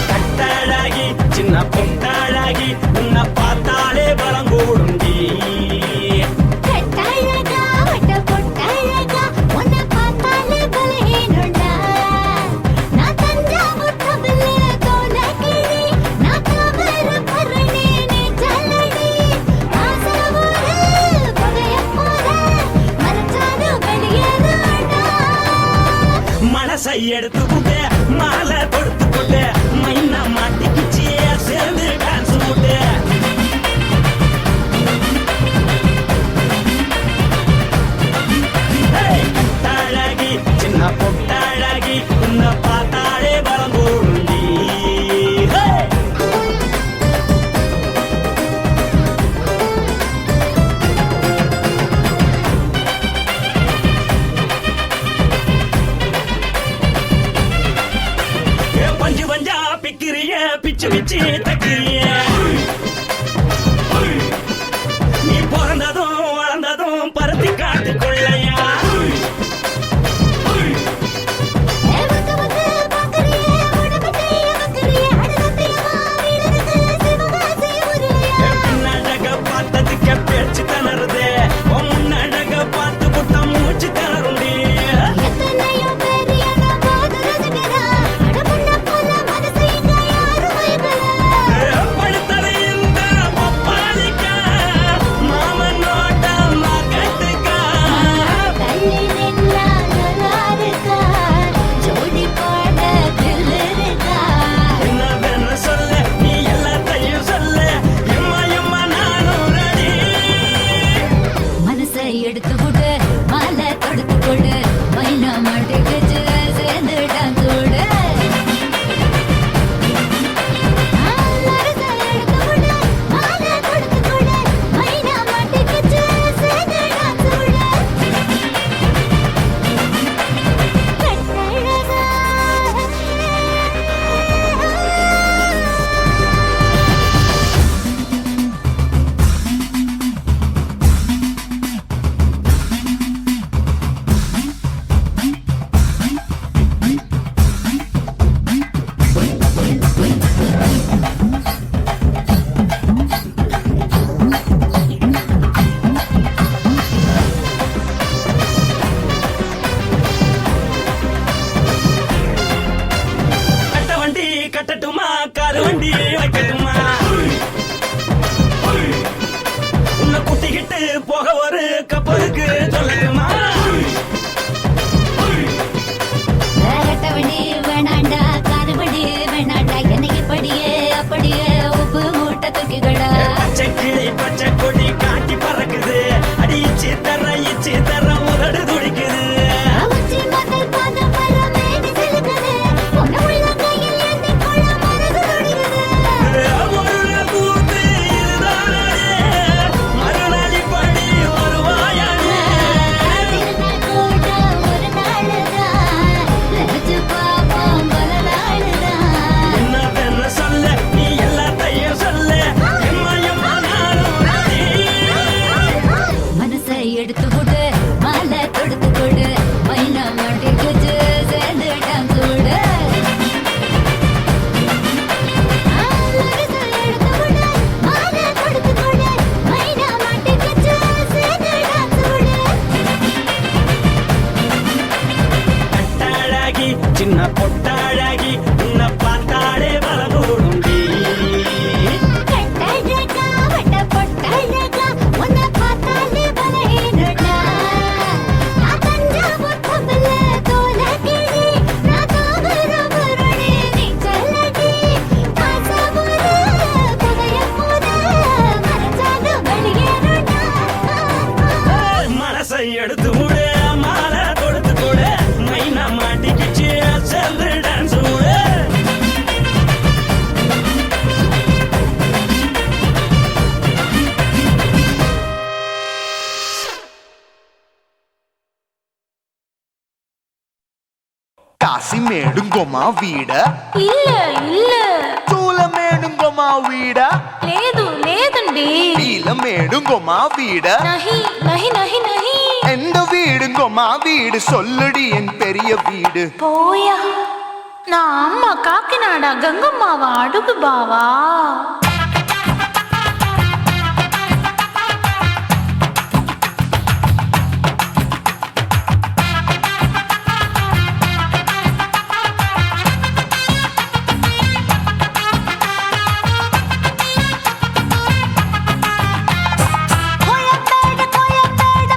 கட்டழகி சின்ன பொட்டழகி உன்னை பார்த்தாலே பலங்கூடுண்டி மனசை எடுத்து புட்டு மாலை கொடுத்து புட்டு மைனா மாட்டிக்கிச்சு சேர்ந்து டான்ஸ் முட்டு அழகி சின்ன பொட்டழகி உன்னை பார்த்தாலே பலம் கூடுண்டி பஞ்சு பஞ்சா பிக்கிறிய பிச்சு பிச்சு தக்கிறிய நீ பிறந்ததும் வளர்ந்ததும் பருத்தி காட்டுக்குள்ளையா பின்னழக பார்த்ததுக்க பேச்சு தளருது முன்னழக பார்த்து புட்ட மூச்சு தளருண்டி படுத்தலை இந்த பப்பாளிக்க மாமன் நோட்ட மக எடுத்து கொடு மாலை தொடுத்து கொடு மைனா மாட்டி குச்சு சேர்ந்து டான்ஸ் விடு எடுத்து கொடு மாலை தொடுத்து கொடு மைனா மாட்டி குச்சு சேர்ந்து டான்ஸ் விடு கட்டாழகி சின்ன பொட்டாழகி உன்னை பார்த்தாலே பலகூடுண்டி கட்டழகா வட்ட பொட்டழகா உன்னை பார்த்தாலே பலஹீனடா நான் தஞ்சாவூர் கமல தோலகிரி நான் தாவரபரணி நீ செல்லடி காசபுர கதையபுர மரச்சாக வெளியேறடா மனசை எடுத்து விடு மாலை கொடுத்து கொடு மைனா மாட்டிக்கிச்சு சேர்ந்து டான்ஸ் விடு కాశీమేడుంగోమా వీడ இல்ல இல்ல చూలమేడుంగోమా వీడ లేదు లేదండి నీలమేడుంగోమా వీడ நஹி நஹி நஹி நஹி எந்த வீடுங்கோமா வீடு சொல்லுடி என் பெரிய வீடு போயா நான் அம்மா காக்கிநாடா கங்கம்மாவா அடுகு பாவா கோயம்பேடு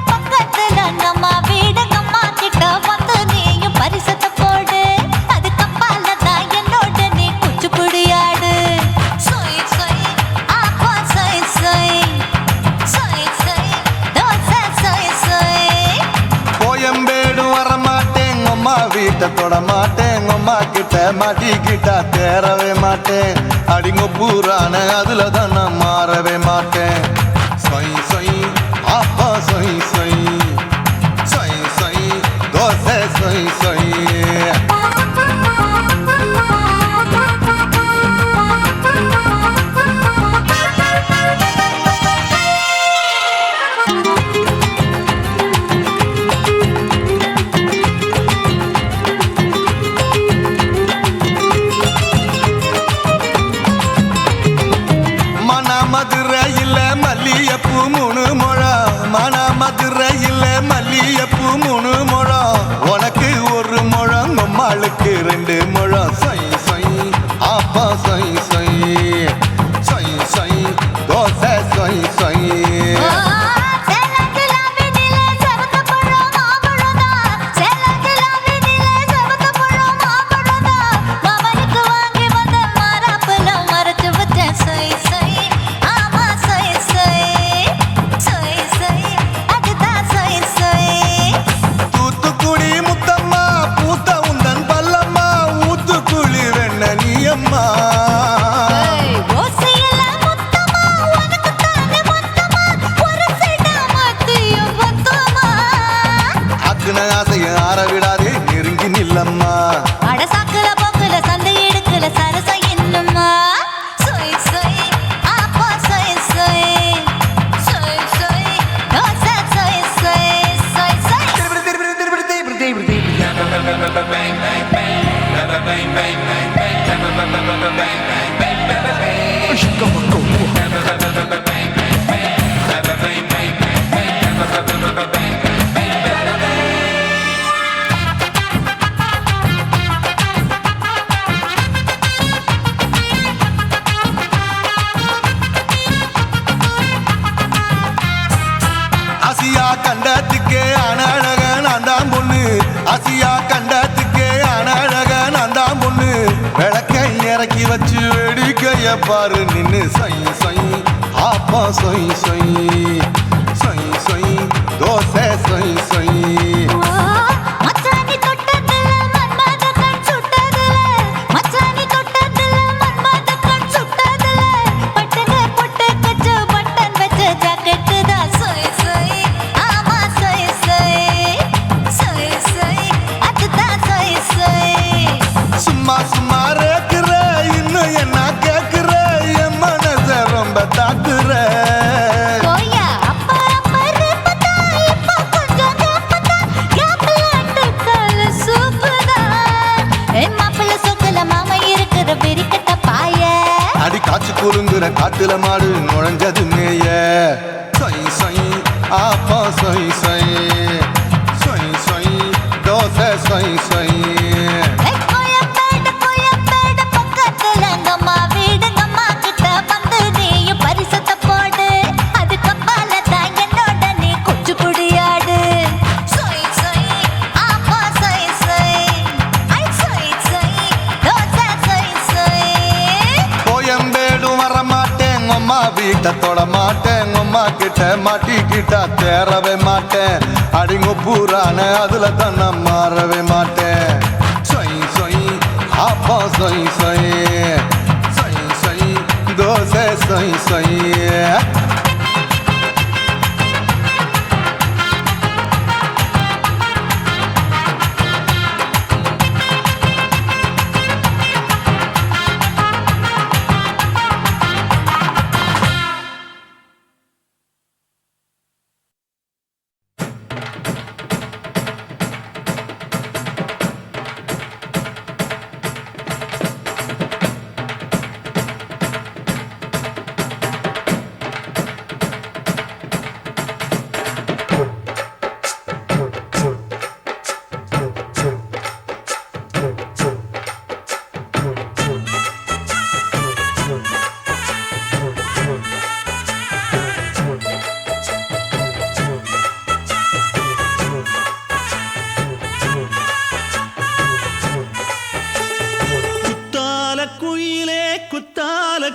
பக்கத்துல நம்ம வீடு அம்மா கிட்ட வந்து நீயும் பரிசத்தை போடு அது கப்பால தான் என்னோட நீ குச்சிப்புடியாடு சொய் சொய் ஆப்பா சொய் சொய் சொய் சொய் தோசை சொய் சொய் கோயம்பேடு வரமாட்டேன் அம்மா வீட்டை தொட மாட்டேன் அம்மா கிட்ட மாட்டிக்கிட்டா தேரவே மாட்டேன் அடிங்க பூரான அதுல தான் நான் மாறவே மாட்டேன் சொய் சொய் ஆப்பா சொய் சொய் சொய் சொய் தோசை சொய் சொய் மதுரையில் மல்லியப்பூ 3 முழம் மதுரையில் மல்லியப்பூ 3 முழம் உனக்கு 1 முழம் அம்மாளுக்கு 2 முழம் சொய் சொய் ஆப்பா சொய் சொய் சொய் சொய் தோசை சொய் சொய் ஆரவிடாதே நெருங்கி நில்லம்மா அடசாக்குல போக்குல சந்தை எடுக்கல சரச என்னம்மா சொய் சொய் ஆப்பா சொய் சொய் சொய் சொய் தோசை சொய் சொய் சொய் சொய் ஆசியா கண்டத்துக்கே அனழக நான் தான் பொண்ணு ஆசியா கண்டத்துக்கே அனழக நான் தான் பொண்ணு விளக்கை இறக்கி வச்சு வேடிக்கைய பாரு நின்னு சொய் சொய் ஆப்பா சொய் சொய் சொய் சொய் தோசை சொய் சொய் மச்சானி தொட்டதுல மன்மத கண் சுட்டதுல மச்சானி தொட்டதுல மன்மத கண் சுட்டதுல பட்டன பொட்டு கச்சு பட்டன் வச்ச ஜாக்கெட் தான் சொய் சொய் ஆமா சொய் சொய் சொய் சொய் அதுதான் சொய் சொய் சும்மா சும்மா ரேக்குற இன்னும் என்ன கேக்குற என் மனச ரொம்ப தாக்குற போயா காட்டுல மாடு நுழைஞ்சது மேய சொய் சொய் ஆப்பா சொய் சொய் சொய் சொய் தோசை சொய் சொய் கோயம்பேடு பக்கத்துல எங்கம்மா வீடு அம்மா கிட்ட வந்து நீயும் பரிசத்தை போடு அது கப்பால தான் என்னோட நீ குச்சி புடியாடு சொய் சொய் ஆப்பா சொய் சொய் ஐ சொய் சொய் தோசை சொய் சொய் கோயம்பேடு வர மாட்டேன் அம்மா வீட்டை தொட மாட்டேன் அம்மா கிட்ட மாட்டிக்கிட்டா தேரவே மாட்டேன் அடிங்க பூரான அதுல தான் நான் மாறவே மாட்டேன் சொய் சொய் ஆப்பா சொய் சொய் சொய் சொய் தோசை சொய் சொய்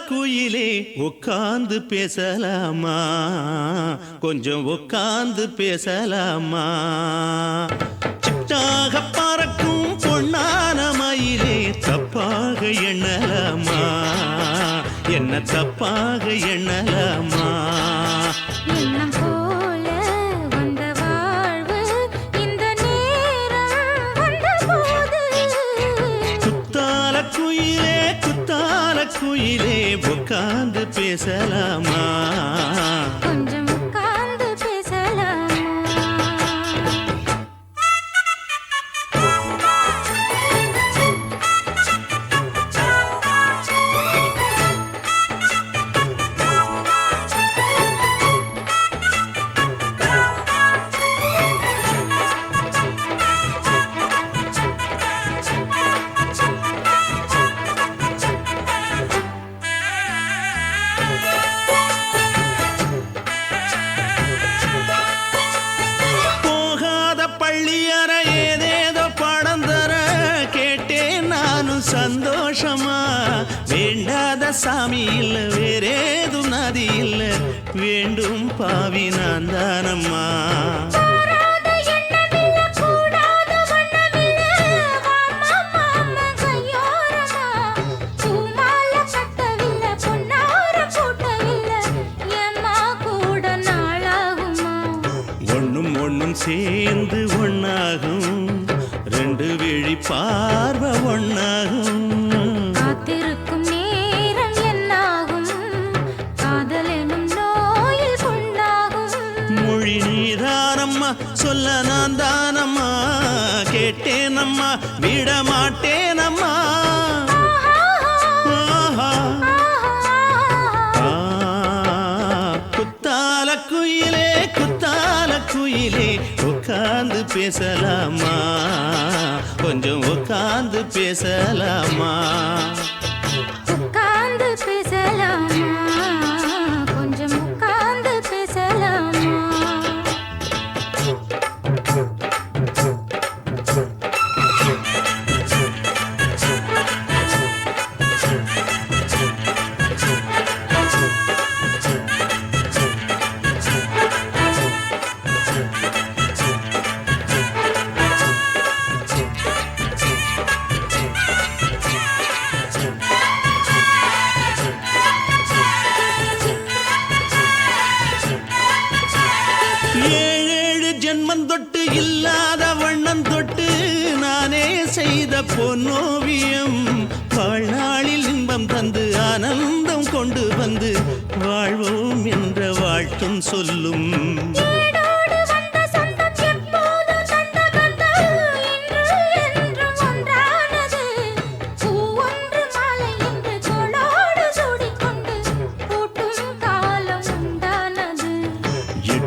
குயிலே உட்கார்ந்து பேசலாமா கொஞ்சம் உட்கார்ந்து பேசலாமா சிட்டாக பறக்கும் பொன்னான மயிலே தப்பாக எண்ணலாமா என்ன தப்பாக எண்ணலாமா எண்ணம் போல வந்த வாழ்வு இந்த நேரம் வந்தபோது குத்தால குயிலே உட்கார்ந்து பேசலாமா கொஞ்சம் உட்கார்ந்து பேசலாமா சந்தோஷமா வேண்டாத சாமி இல்ல வேறேதும் நதி இல்ல வேண்டும் பாவி நான் தானம்மா ஒண்ணும் ஒண்ணும் சேர்ந்து ஒண்ணாகும் ரெண்டு விழி பார்வை ஒண்ணாகும் காத்திருக்கும் நேரம் என்னாகும் காதல் எனும் நோயில் கொண்டாகும் மொழி நீதானம்மா சொல்ல நான் தானம்மா கேட்டேனம்மா விட மாட்டேனம்மா குத்தால குயிலே உட்கார்ந்து பேசலாமா கொஞ்சம் உட்கார்ந்து பேசலாமா உட்கார்ந்து பேசலாமா கொஞ்சம் உட்கார்ந்து பேசலாமா தொட்டு இல்லாத வண்ணம் தொட்டு நானே செய்த பொன்னோவியம் வாழ்நாளில் இன்பம் தந்து ஆனந்தம் கொண்டு வந்து வாழ்வோம் என்ற வாழ்த்தும் சொல்லும்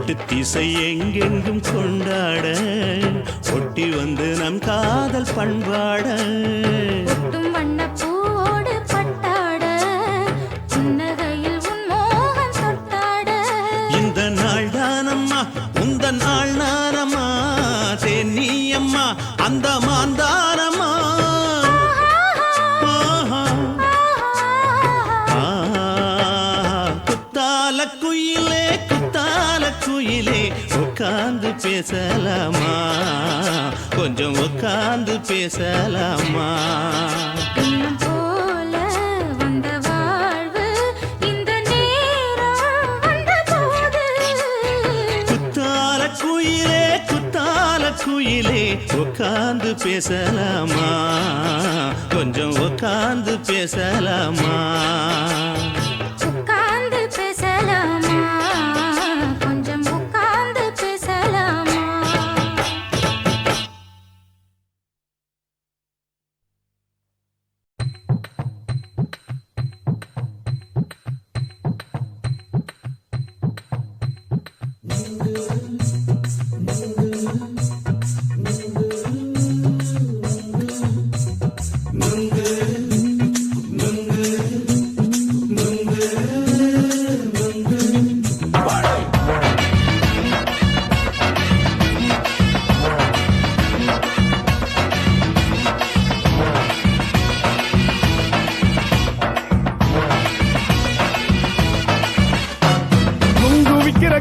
கொட்டு திசை எங்கெங்கும் கொண்டாட ஒட்டி வந்து நம் காதல் பண்பாட ஒட்டும் வண்ணப்பூவோடு பட்டாட புன்னகையில் உன் மோகம் தொட்டாட இந்த நாள் தானம்மா உந்த நாள் நானம்மா தேனி அம்மா அந்த மாந்தானம்மா குத்தால குயிலே குத்தால குயிலே உட்கார்ந்து பேசலாமா கொஞ்சம் உட்கார்ந்து பேசலாமா இன்னும் போல வந்த வாழ்வு இந்த நேரம் வந்தபோது குத்தால குயிலே உட்கார்ந்து பேசலாமா கொஞ்சம் உட்கார்ந்து பேசலாமா உட்கார்ந்து பேசலாமா கொஞ்சம் உட்கார்ந்து பேசலாமா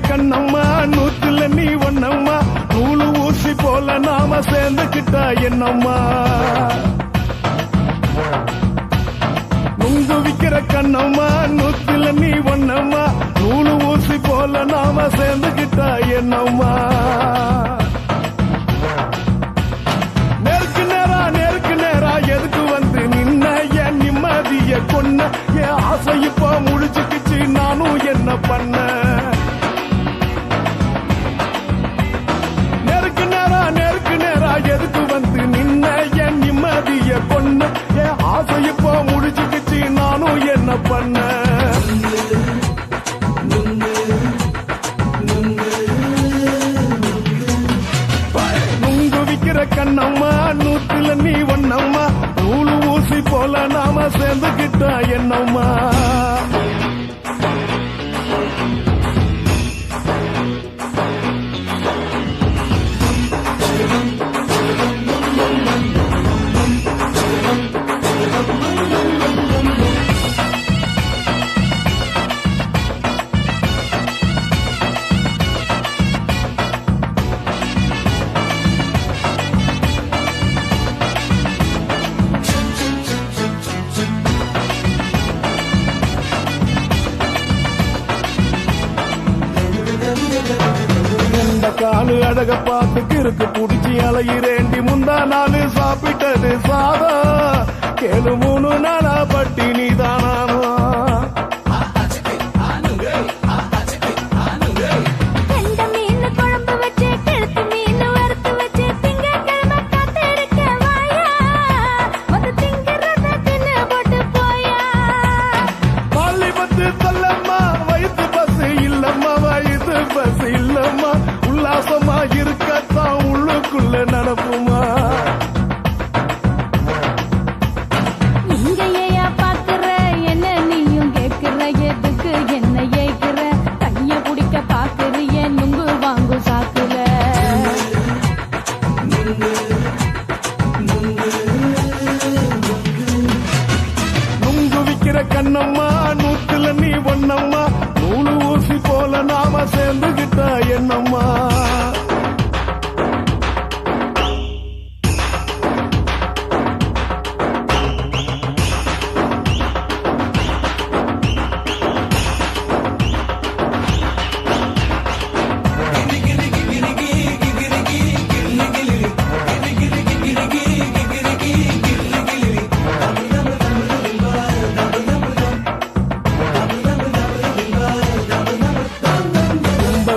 கண்ணம்மா நூத்துல நீ ஒண்ணம்மா நூலு ஊசி போல நாம சேர்ந்துக்கிட்டா என்னம்மா நுங்கு விக்கிற கண்ணம்மா நூத்துல நீ ஒண்ணம்மா நூலு ஊசி போல நாம சேர்ந்துக்கிட்டா என்னம்மா நேருக்கு நேரா எதுக்கு வந்து நின்ன என் நிம்மதிய கொன்ன என் ஆசை இப்போ முடிச்சுக்கிச்சு நானும் என்ன பண்ண எதுக்கு வந்து நின்ன என் நிம்மதிய பொண்ணு என் ஆசை இப்போ முடிச்சுக்கிச்சு நானும் என்ன பண்ண நுங்கு விக்கிற கண்ணம்மா நூத்துல நீ ஒண்ணம்மா நூலு ஊசி போல நாம சேர்ந்துக்கிட்டா என்னம்மா காலு அழக பார்த்து கிறுக்கு புடிச்சி அலையிறேண்டி முந்தா நாலு சாப்பிட்டது சாதம் கேளு 3 நாளா பட்டினி தானானோ உல்லாசமா இருக்கத்தான் உள்ளுக்குள்ள நடப்புமா நீங்க ஏயா பாக்குற என்ன நீயும் கேக்குற எதுக்கு என்ன ஏக்குற கைய பிடிக்க பாக்குறிய நுங்கு வாங்கு சாக்குற நுங்கு விக்கிற கண்ணம்மா நூத்துல நீ ஒண்ணம்மா நூலு ஊசி போல நாம சேர்ந்துகிட்டா என்னம்மா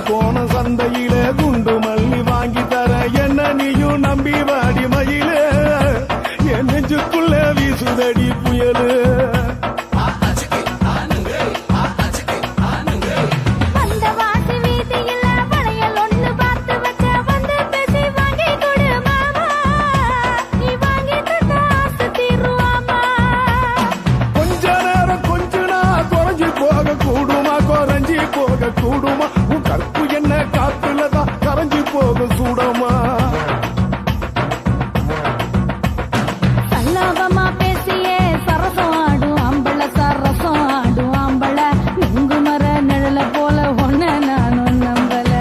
கோண சந்தையில காத்துலதான் கரைஞ்சு போகும் சூடமா. சல்லாபமா பேசியே சரசம் ஆடும் ஆம்பள சரசம் ஆடும் ஆம்பள நுங்கு மர நிழல போல ஒன்ன நானும் நம்பல.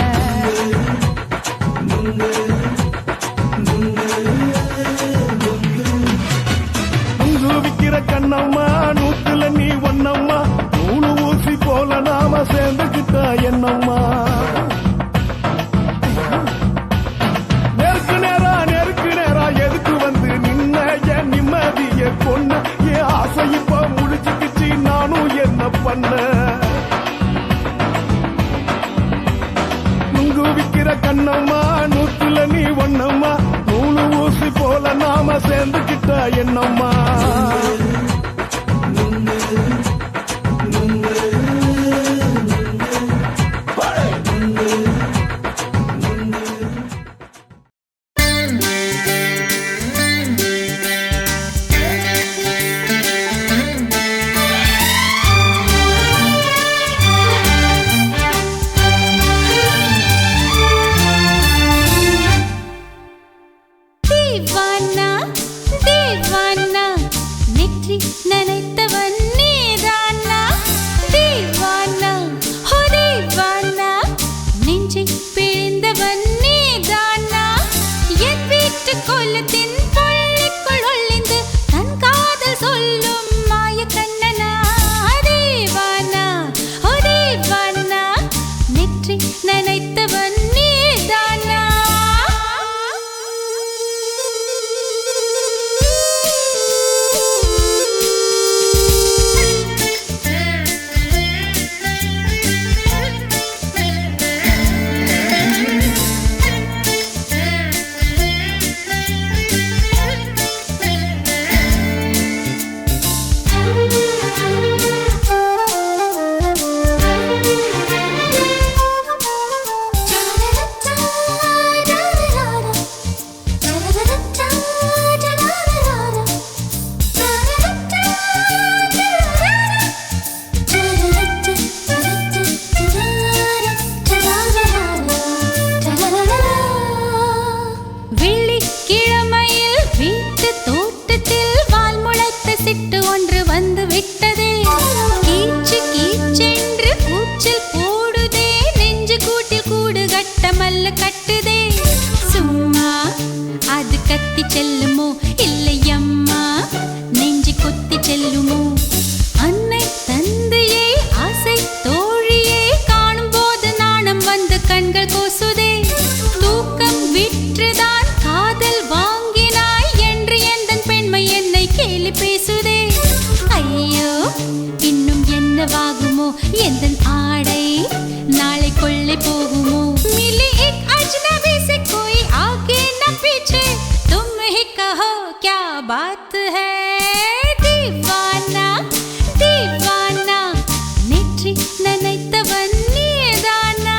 நுங்கு விக்கிற கண்ணம்மா நூத்துல நீ ஒன்னம்மா நூலு ஊசி போல நாம சேர்ந்துக்கிட்டா என்னம்மா. நெருக்கு நேரா எதுக்கு வந்து நின்ன என் நிம்மதிய கொன்ன என் ஆசை இப்ப முடிச்சுக்கிச்சு நானும் என்ன பண்ண. நுங்கு விக்கிற கண்ணம்மா நூத்துல நீ ஒன்னம்மா நூலு ஊசி போல நாம சேர்ந்துக்கிட்டா என்னம்மா. தீவானா தீவானா நெற்றி நனைத்தவன் நீதானா. தீவானா ஹோ தீவானா நெஞ்சை பிழிந்தவன் நீதானா. என் வீட்டு கொல்லத்தின் பள்ளிக்குள் ஒளிந்து தன் காதல் சொல்லும் மாய கண்ணனா. தீவானா ஹோ தீவானா நெற்றி நனைத்தவன் நீதானா. வெள்ளிக்கிழமையில் வீட்டு தோட்டத்தில் வால் முளைத்த சிட்டு ஒன்று வந்து விட்டதே. கீச்சு கீச்சென்று கூச்சல் போடுதே. நெஞ்சு கூட்டில் கூடு கட்ட மல்ல கட்டுதே. சும்மா அது கத்தி செல்லுமோ இல்லையம்மா நெஞ்சு கொத்தி செல்லுமோ. அன்னை தந்தையை ஆசை தோழியை காணும் போது நாணம் வந்து கண்கள் கோசுதே. தூக்கம் விற்றுதான் காதல் வாங்கினாய் என்று எந்தன் பெண்மை என்னை கேலி பேசுதே. ஐயோ இன்னும் என்னவாகுமோ எந்தன் ஆடை நாளை கொள்ளை போகுமோ. मिली एक अजनबी से कोई आगे न पीछे तुम ही कहो क्या बात है. दीवाना दीवाना நெற்றி நனைத்தவன் நீதானா.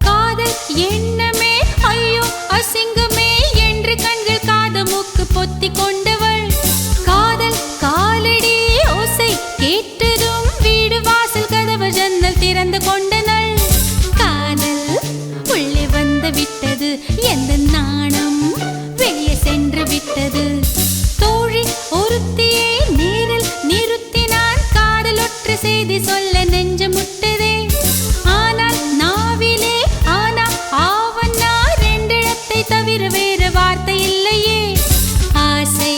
காதல் எண்ணமே ஐயோ அசிங்கமே என்று கண்கள் காது மூக்கு பொத்தி கொண்டவள். காதல் காலடி ஓசை கேட்டதும் வீடு வாசல் கதவு ஜன்னல் திறந்து கொண்டனள். காதல் உள்ளே வந்து விட்டது எந்த நாணம் வெளியே சென்று விட்டது. தோழி ஒருத்தியை நேரில் நிறுத்தினான் காதல் ஒற்று செய்தி சொல்ல நெஞ்சு முட்டதே. ஆனால் நாவிலே ஆனா ஆவன்னா ரெண்டிடத்தை தவிர வேறு வார்த்தை இல்லையே. ஆசை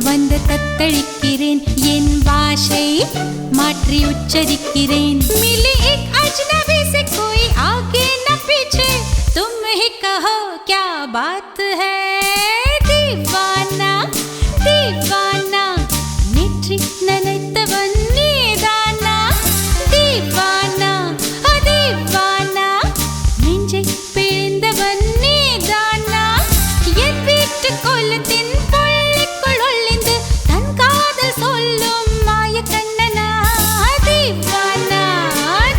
வந்து தத்தளிக்கிறேன் என் பாஷை மாற்றி உச்சரிக்கிறேன். मिली एक अजनबी से कोई आगे न पीछे तुम ही कहो क्या बात है. दीवाना दीवाना நெற்றி நினைத்தவன் நீதானா தீவானா தீவானா நெஞ்சை பிழிந்தவன் நீதானா என் வீட்டு கொல்லத்தின் பள்ளிக்குள் ஒளிந்து தன் காதல் சொல்லும் மாய கண்ணனா தீவானா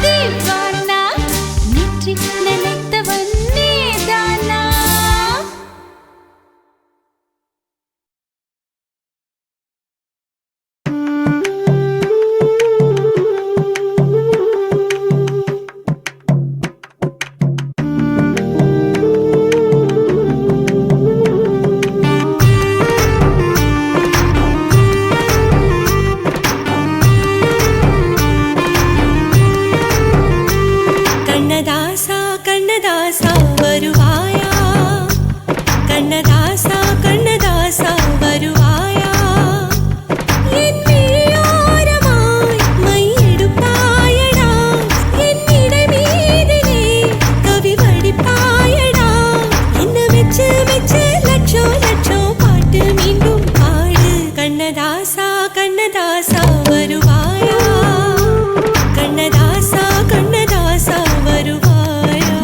தீவானா நேற்று நினைத்தவன் நீதானா கண்ணதாசா கண்ணதாசா வருவாயா கண்ணதாசா கண்ணதாசா வருவாயா என் விழியோரமாய் மையெடுப்பாயடா என் இடை மீதிலே கவி வடிப்பாயடா என்ன வெச்சு வெச்சு லட்சம் லட்சம் பாட்டு மீண்டும் பாடு கண்ணதாசா கண்ணதாசா வருவாயா கண்ணதாசா கண்ணதாசா வருவாயா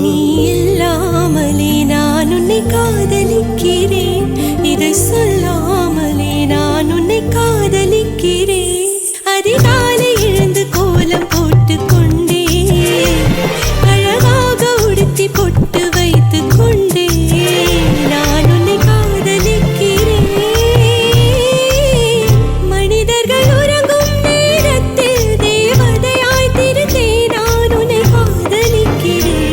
நீ இல்லாமலே நான் உன்னை காதலிக்கிறேன் இதை சொல்லாமலே நான் உன்னை காதலிக்கிறேன் அதிகாலை எழுந்து கோலம் போட்டு கொண்டே அழகாக உடுத்தி பொட்டு வைத்து கொண்டே நான் உன்னை காதலிக்கிறேன் மனிதர்கள் உறங்கும் நேரத்தில் தேவதையாய் திருந்தே நான் உன்னை காதலிக்கிறேன்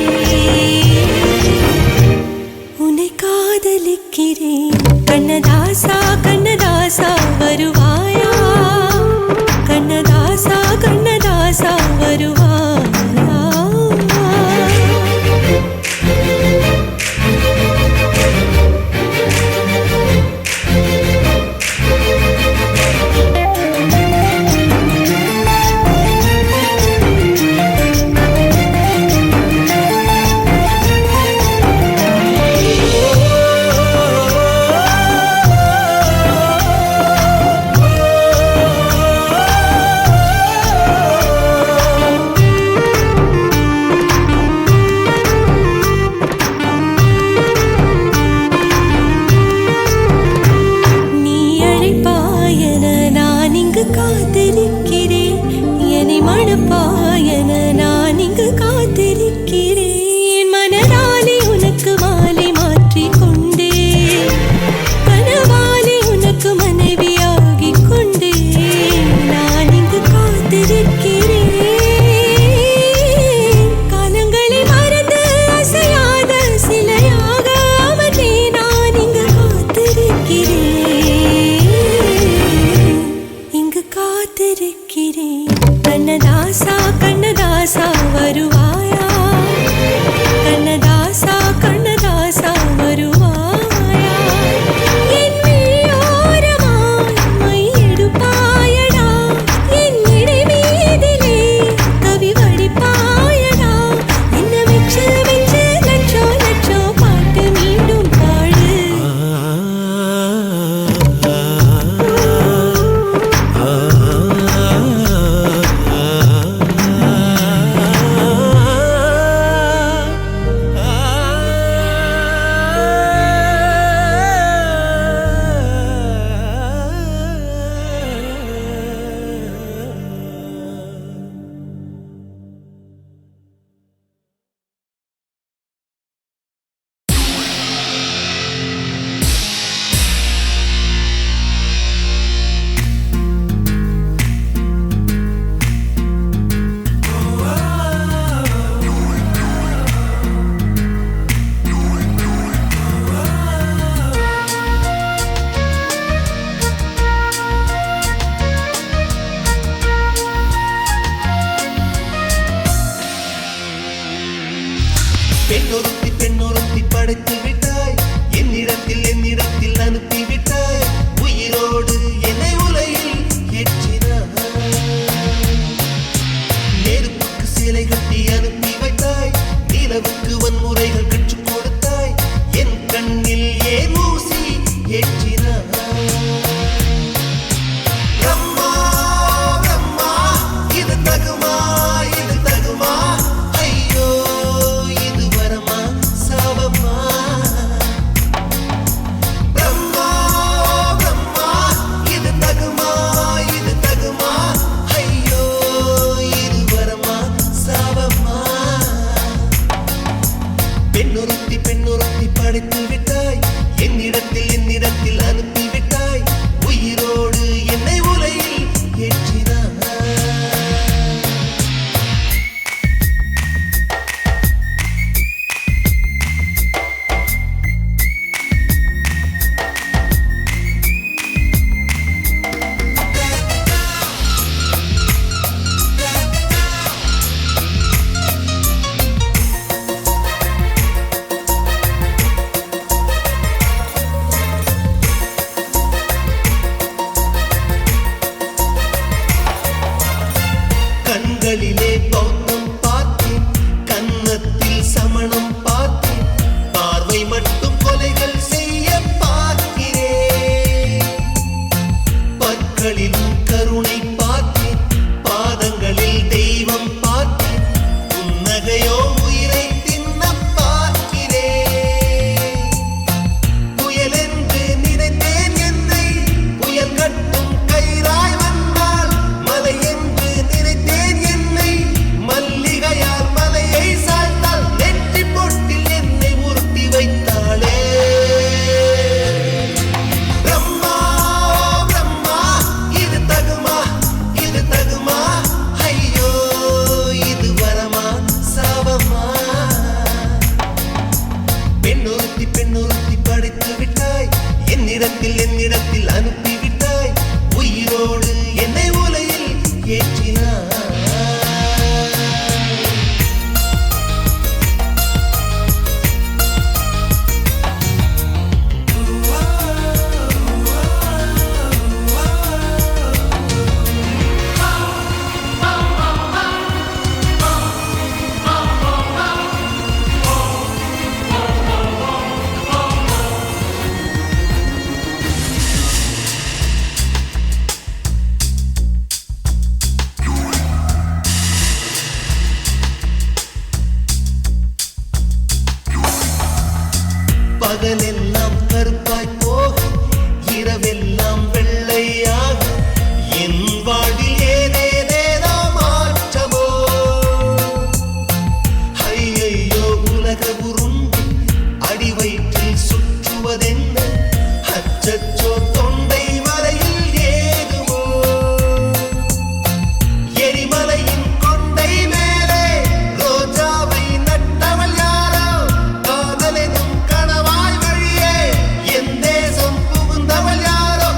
உன்னை காதலிக்கிறேன் கண்ணதாசா படைத்து விட்டாய் என்னிடத்தில் அனுப்பி விட்டாய் உயிரோடு என்னை உலையில் ஏற்றினாய் நெருப்புக்கு சிலை கட்டி அனுப்பி வைத்தாய் நிலவுக்கு வன்முறைகள் கற்றுக் கொடுத்தாய் என் கண்ணில் ஏன் ஊசி ஏற்றினாய் பிரம்மா பிரம்மா இது தகுமா ஐயோ இது வரமா சாபமா பிரம்மா பிரம்மா இது தகுமா ஐயோ இது வரமா சாபமா பெண்ணுறுத்தி படைத்து விட்டாய் என்னிடத்தில் அனுப்பி விட்டாய் உயிரோடு என்னை உலையில் ஏற்றினாய் கண்களிலே பௌத்தம் பார்த்தேன் கன்னத்தில் சமணம் பார்த்தேன் பார்வை மட்டும் கொலைகள் செய்ய பார்க்கிறேன் பற்களிலும் கருணை பார்த்தேன் பாதங்களில் தெய்வம் பார்த்தேன் புன்னகையோ உயிரை தின்ன பார்க்கிறேன் புயல் என்று நினைத்தேன் என்னை புயல் கட்டும் கயிறாய் வந்தால் மலை என்று நினைத்தேன் என்னை மல்லிகையால் மலையை சாய்த்தால் நெற்றி பொட்டில் என்னை உருட்டி வைத்தாளே பிரம்மா பிரம்மா இது தகுமா ஐயோ இது வரமா சாபமா பெண்ணுறுத்தி படைத்து விட்டாய் என்னிடத்தில் அனுப்பி விட்டாய் உயிரோடு என்னை உலையில் ஏற்றினாய் பகலெல்லாம் கருப்பாய் போக இரவெல்லாம் வெள்ளையாக என் வாழ்வில் ஏதேதேதோ மாற்றமோ ஐயையோ உலக உருண்டு அடி வயிற்றில் சுற்றுவதென்ன அச்சச்சோ தொண்டை மலையில் ஏதுமோ எரிமலையின் கொண்டை மேலே ரோஜாவை நட்டவள் யாரோ காதலெனும் கணவாய் வழியே என் தேசம் புகுந்தவள் யாரோ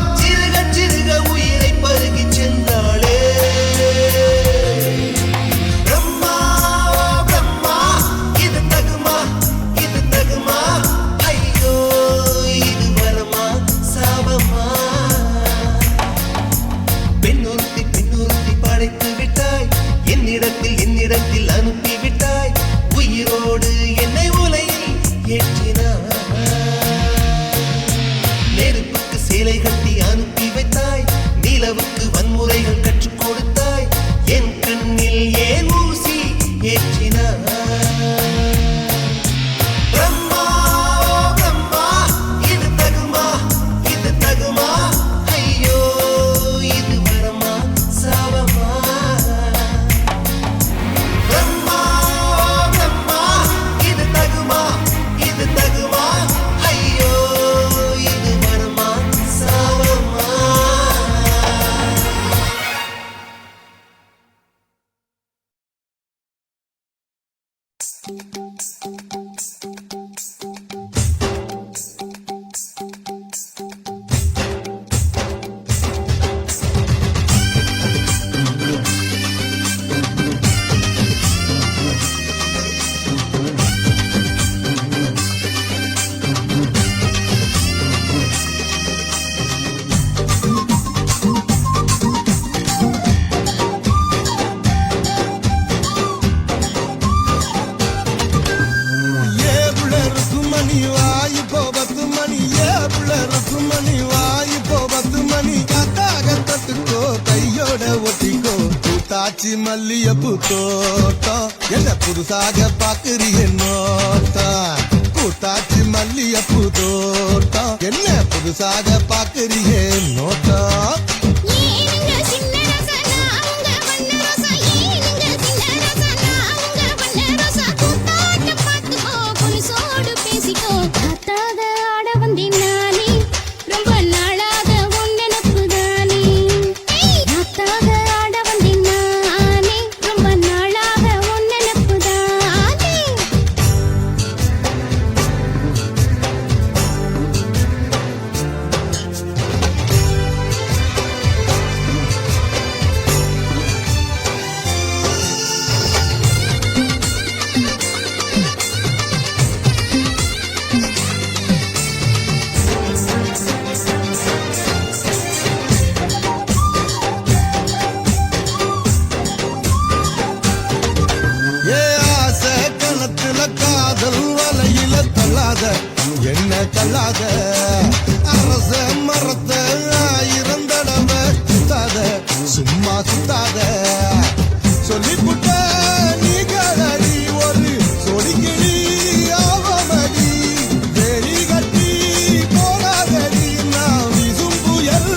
கூத்தாச்சி மல்லியப்பூ தோட்டம் என்ன புதுசாக பாக்குறிய நோட்டம் கூத்தாச்சி மல்லியப்பூ தோட்டம் என்ன புதுசாக பாக்குறிய நோட்டம் என்ன தள்ளாத அரச மரத்தை 1000 தடவை சுத்தாத சும்மா சுத்தாத சொல்லிப்புட்ட நீ கலடி ஒரு சொடிக்கிடி ஆவமடி வெறி கட்டி போராதடி நான் வீசும் புயல்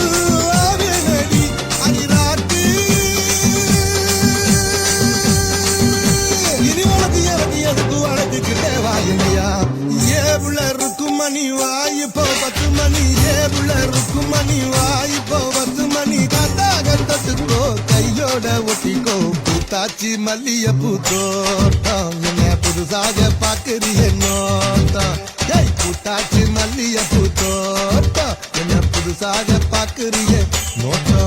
ஆவினடி அடிராட்டி இனி உனக்கு எனக்கு எதுக்கு வழக்குக்கிட்டே வாயில்லையா ஏவுள்ள ருக்குமணி வாய்ப்போ 10 மணி ஏவுள்ள ருக்குமணி வாய்ப்போ 10 மணி காத்தா கந்தத்துக்கோ கையோட ஒட்டிக்கோ பூத்தாச்சி மல்லியப்பூ தோட்டம் என்ன புதுசாக பாக்குறிய நோட்டம் ஏய் பூத்தாச்சி மல்லியப்பூ தோட்டம் என்ன புதுசாக பாக்குறிய நோட்டம்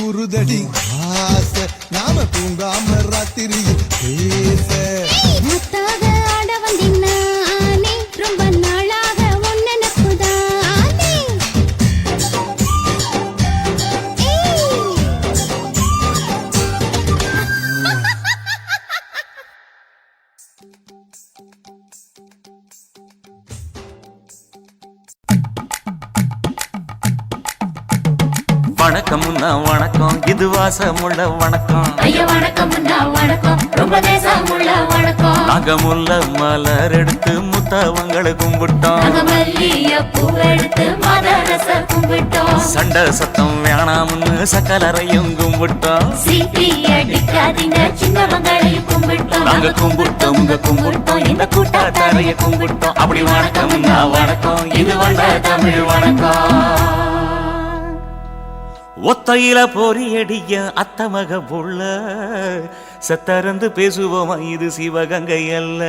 உருதடி ஆசை நாம தூங்காம ராத்திரி பேச ஆட வந்தினானே ரொம்ப நாளாக ஒன்ன நப்புதானே வணக்கம் வணக்கம் இது வாசமுள்ள வணக்கம் ஐயா வணக்கம் வணக்கம் ரொம்ப தேசமுள்ள வணக்கம் நாங்க முல்ல மலர் எடுத்து முத்தவங்களை கும்பிட்டோம் நாங்க மல்லிய பூ எடுத்து மதரச கும்பிட்டோம் சண்டை சத்தம் வேணாம்னு சக்கலரையும் கும்பிட்டோம் சீட்டி அடிக்காதீங்க சின்னவங்களையும் கும்பிட்டோம் நாங்க கும்பிட்டோம் கும்பிட்டோம் இந்த கூட்டாத்தாரைய கும்பிட்டோம் அப்படி வணக்கம் வணக்கம் இது வந்த தமிழ் வணக்கம் ஒத்தையில பொறியடிய அத்தமக புள்ள சத்தரந்து பேசுவோமா இது சிவகங்கை அல்ல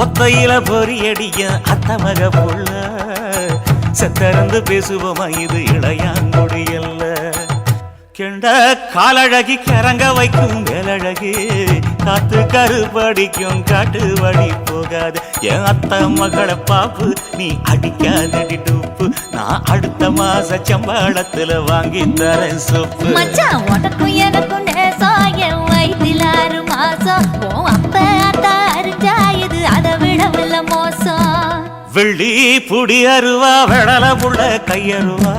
ஒத்தையில பொறியடிய அத்தமக புள்ள சத்தரந்து பேசுவோமா இது இளையாங்குடி அல்ல கெண்ட காலழகி கரங்க வைக்கும் வேலழகி காத்து கருப்படிக்கும் காட்டு வழி போகாது என் அத்தை மகளை பாப்பு நீ அடிக்காதடி டூப்பு நான் அடுத்த மாச சம்பளத்துல வாங்கி தரேன் சோப்பு மச்சான் உனக்கும் எனக்கும் நேசம் என் வயிற்றில் 6 மாசம் உன் அப்ப அத்தா அறிஞ்சா இது அதை விடவில்லை மோசம் வெள்ளி புடி அருவா வெடல புள்ள கையருவா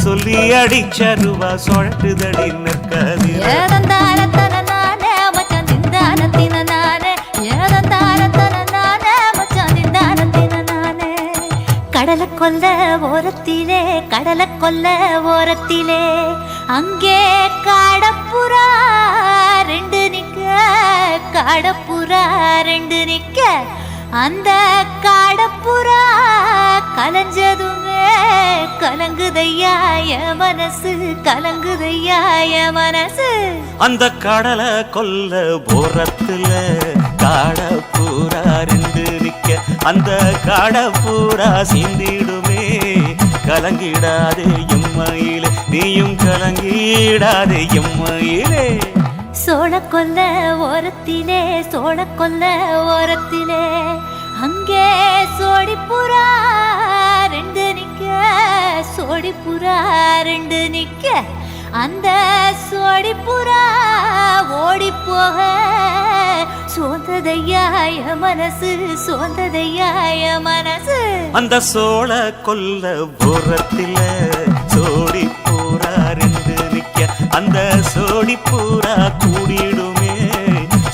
சொல்லி அடிச்சருவா சொழட்டுதடி நிற்காது ஏதந்தாரத்தன நானே மச்சான் திண்டானத்தின நானே ஏதந்தாரத்தன நானே மச்சான் திண்டானத்தின நானே கடலை கொல்ல ஓரத்திலே அங்கே காடப்புறா 2 நிக்க அந்த காடப்புறா கலஞ்சதுமே கலங்குதையா என் மனசு அந்த கடலை கொல்ல போரத்துல காடப்பூரா 2 நிக்க அந்த காடப்பூரா சிந்திடுமே கலங்கிடாதே எம்மையிலே நீயும் கலங்கிடாதே எம்மையிலே சோழக்கொல்ல ஓரத்திலே அங்கே சோடிப்புறா 2 நிக்க அந்த சோடிப்புறா ஓடி போக சோந்ததையாய மனசு அந்த சோழ கொல்ல புறத்தில சோடி பூரா 2 நிக்க அந்த சோடி பூரா கூடிடுமே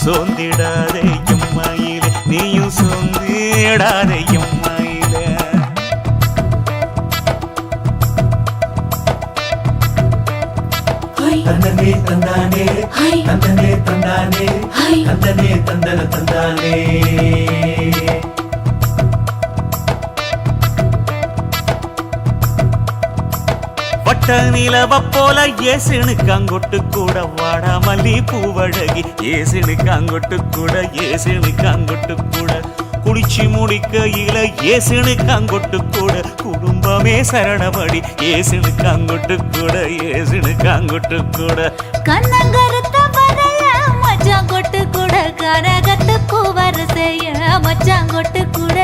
சோந்திடாதே எம்மையிலே நீயும் சோந்திடாதே எம்மையிலே தந்தனே தந்தானே தந்தனே தந்தானே தந்தனே தந்தன தந்தானே வட்ட நிலவ போல ஏசுனுக்காங்கொட்டு கூட வாடா மல்லி பூவழகி ஏசுனுக்காங்கொட்டு கூட குளிச்சு முடிக்கையில ஏசுனுக்காங்கொட்டு கூட குடும்பமே சரணபடி ஏசுனுக்காங்கொட்டு கூட கண்ணங்கருத்த வரைய மச்சாங்கொட்டு கூட கரகத்துக்கு வரிசைய மச்சாங்கொட்டு கூட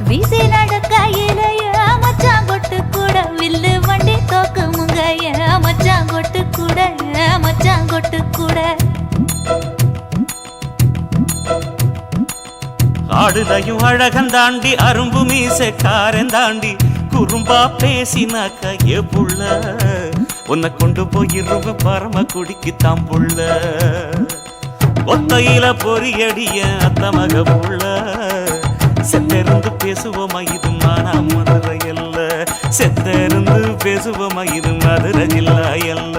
வீசி நடக்கையிலைய மச்சாங்கொட்டு கூட வில்லு வண்டி தோக்குமுங்க மச்சாங்கொட்டு கூட ஆடுதையும் அழகந்தாண்டி அரும்பு மீசக்காரன் தாண்டி குறும்பா பேசினாக்க ஏ புள்ள உன்னை கொண்டு போயிருவ பரம குடிக்கு தாம்புள்ள ஒத்தையில பொறியடிய அத்த மக புள்ள செத்திருந்து பேசுவோமா இது மானா மதுரை அல்ல செத்திருந்து பேசுவோமா இது மதுரை ஜில்லா அல்ல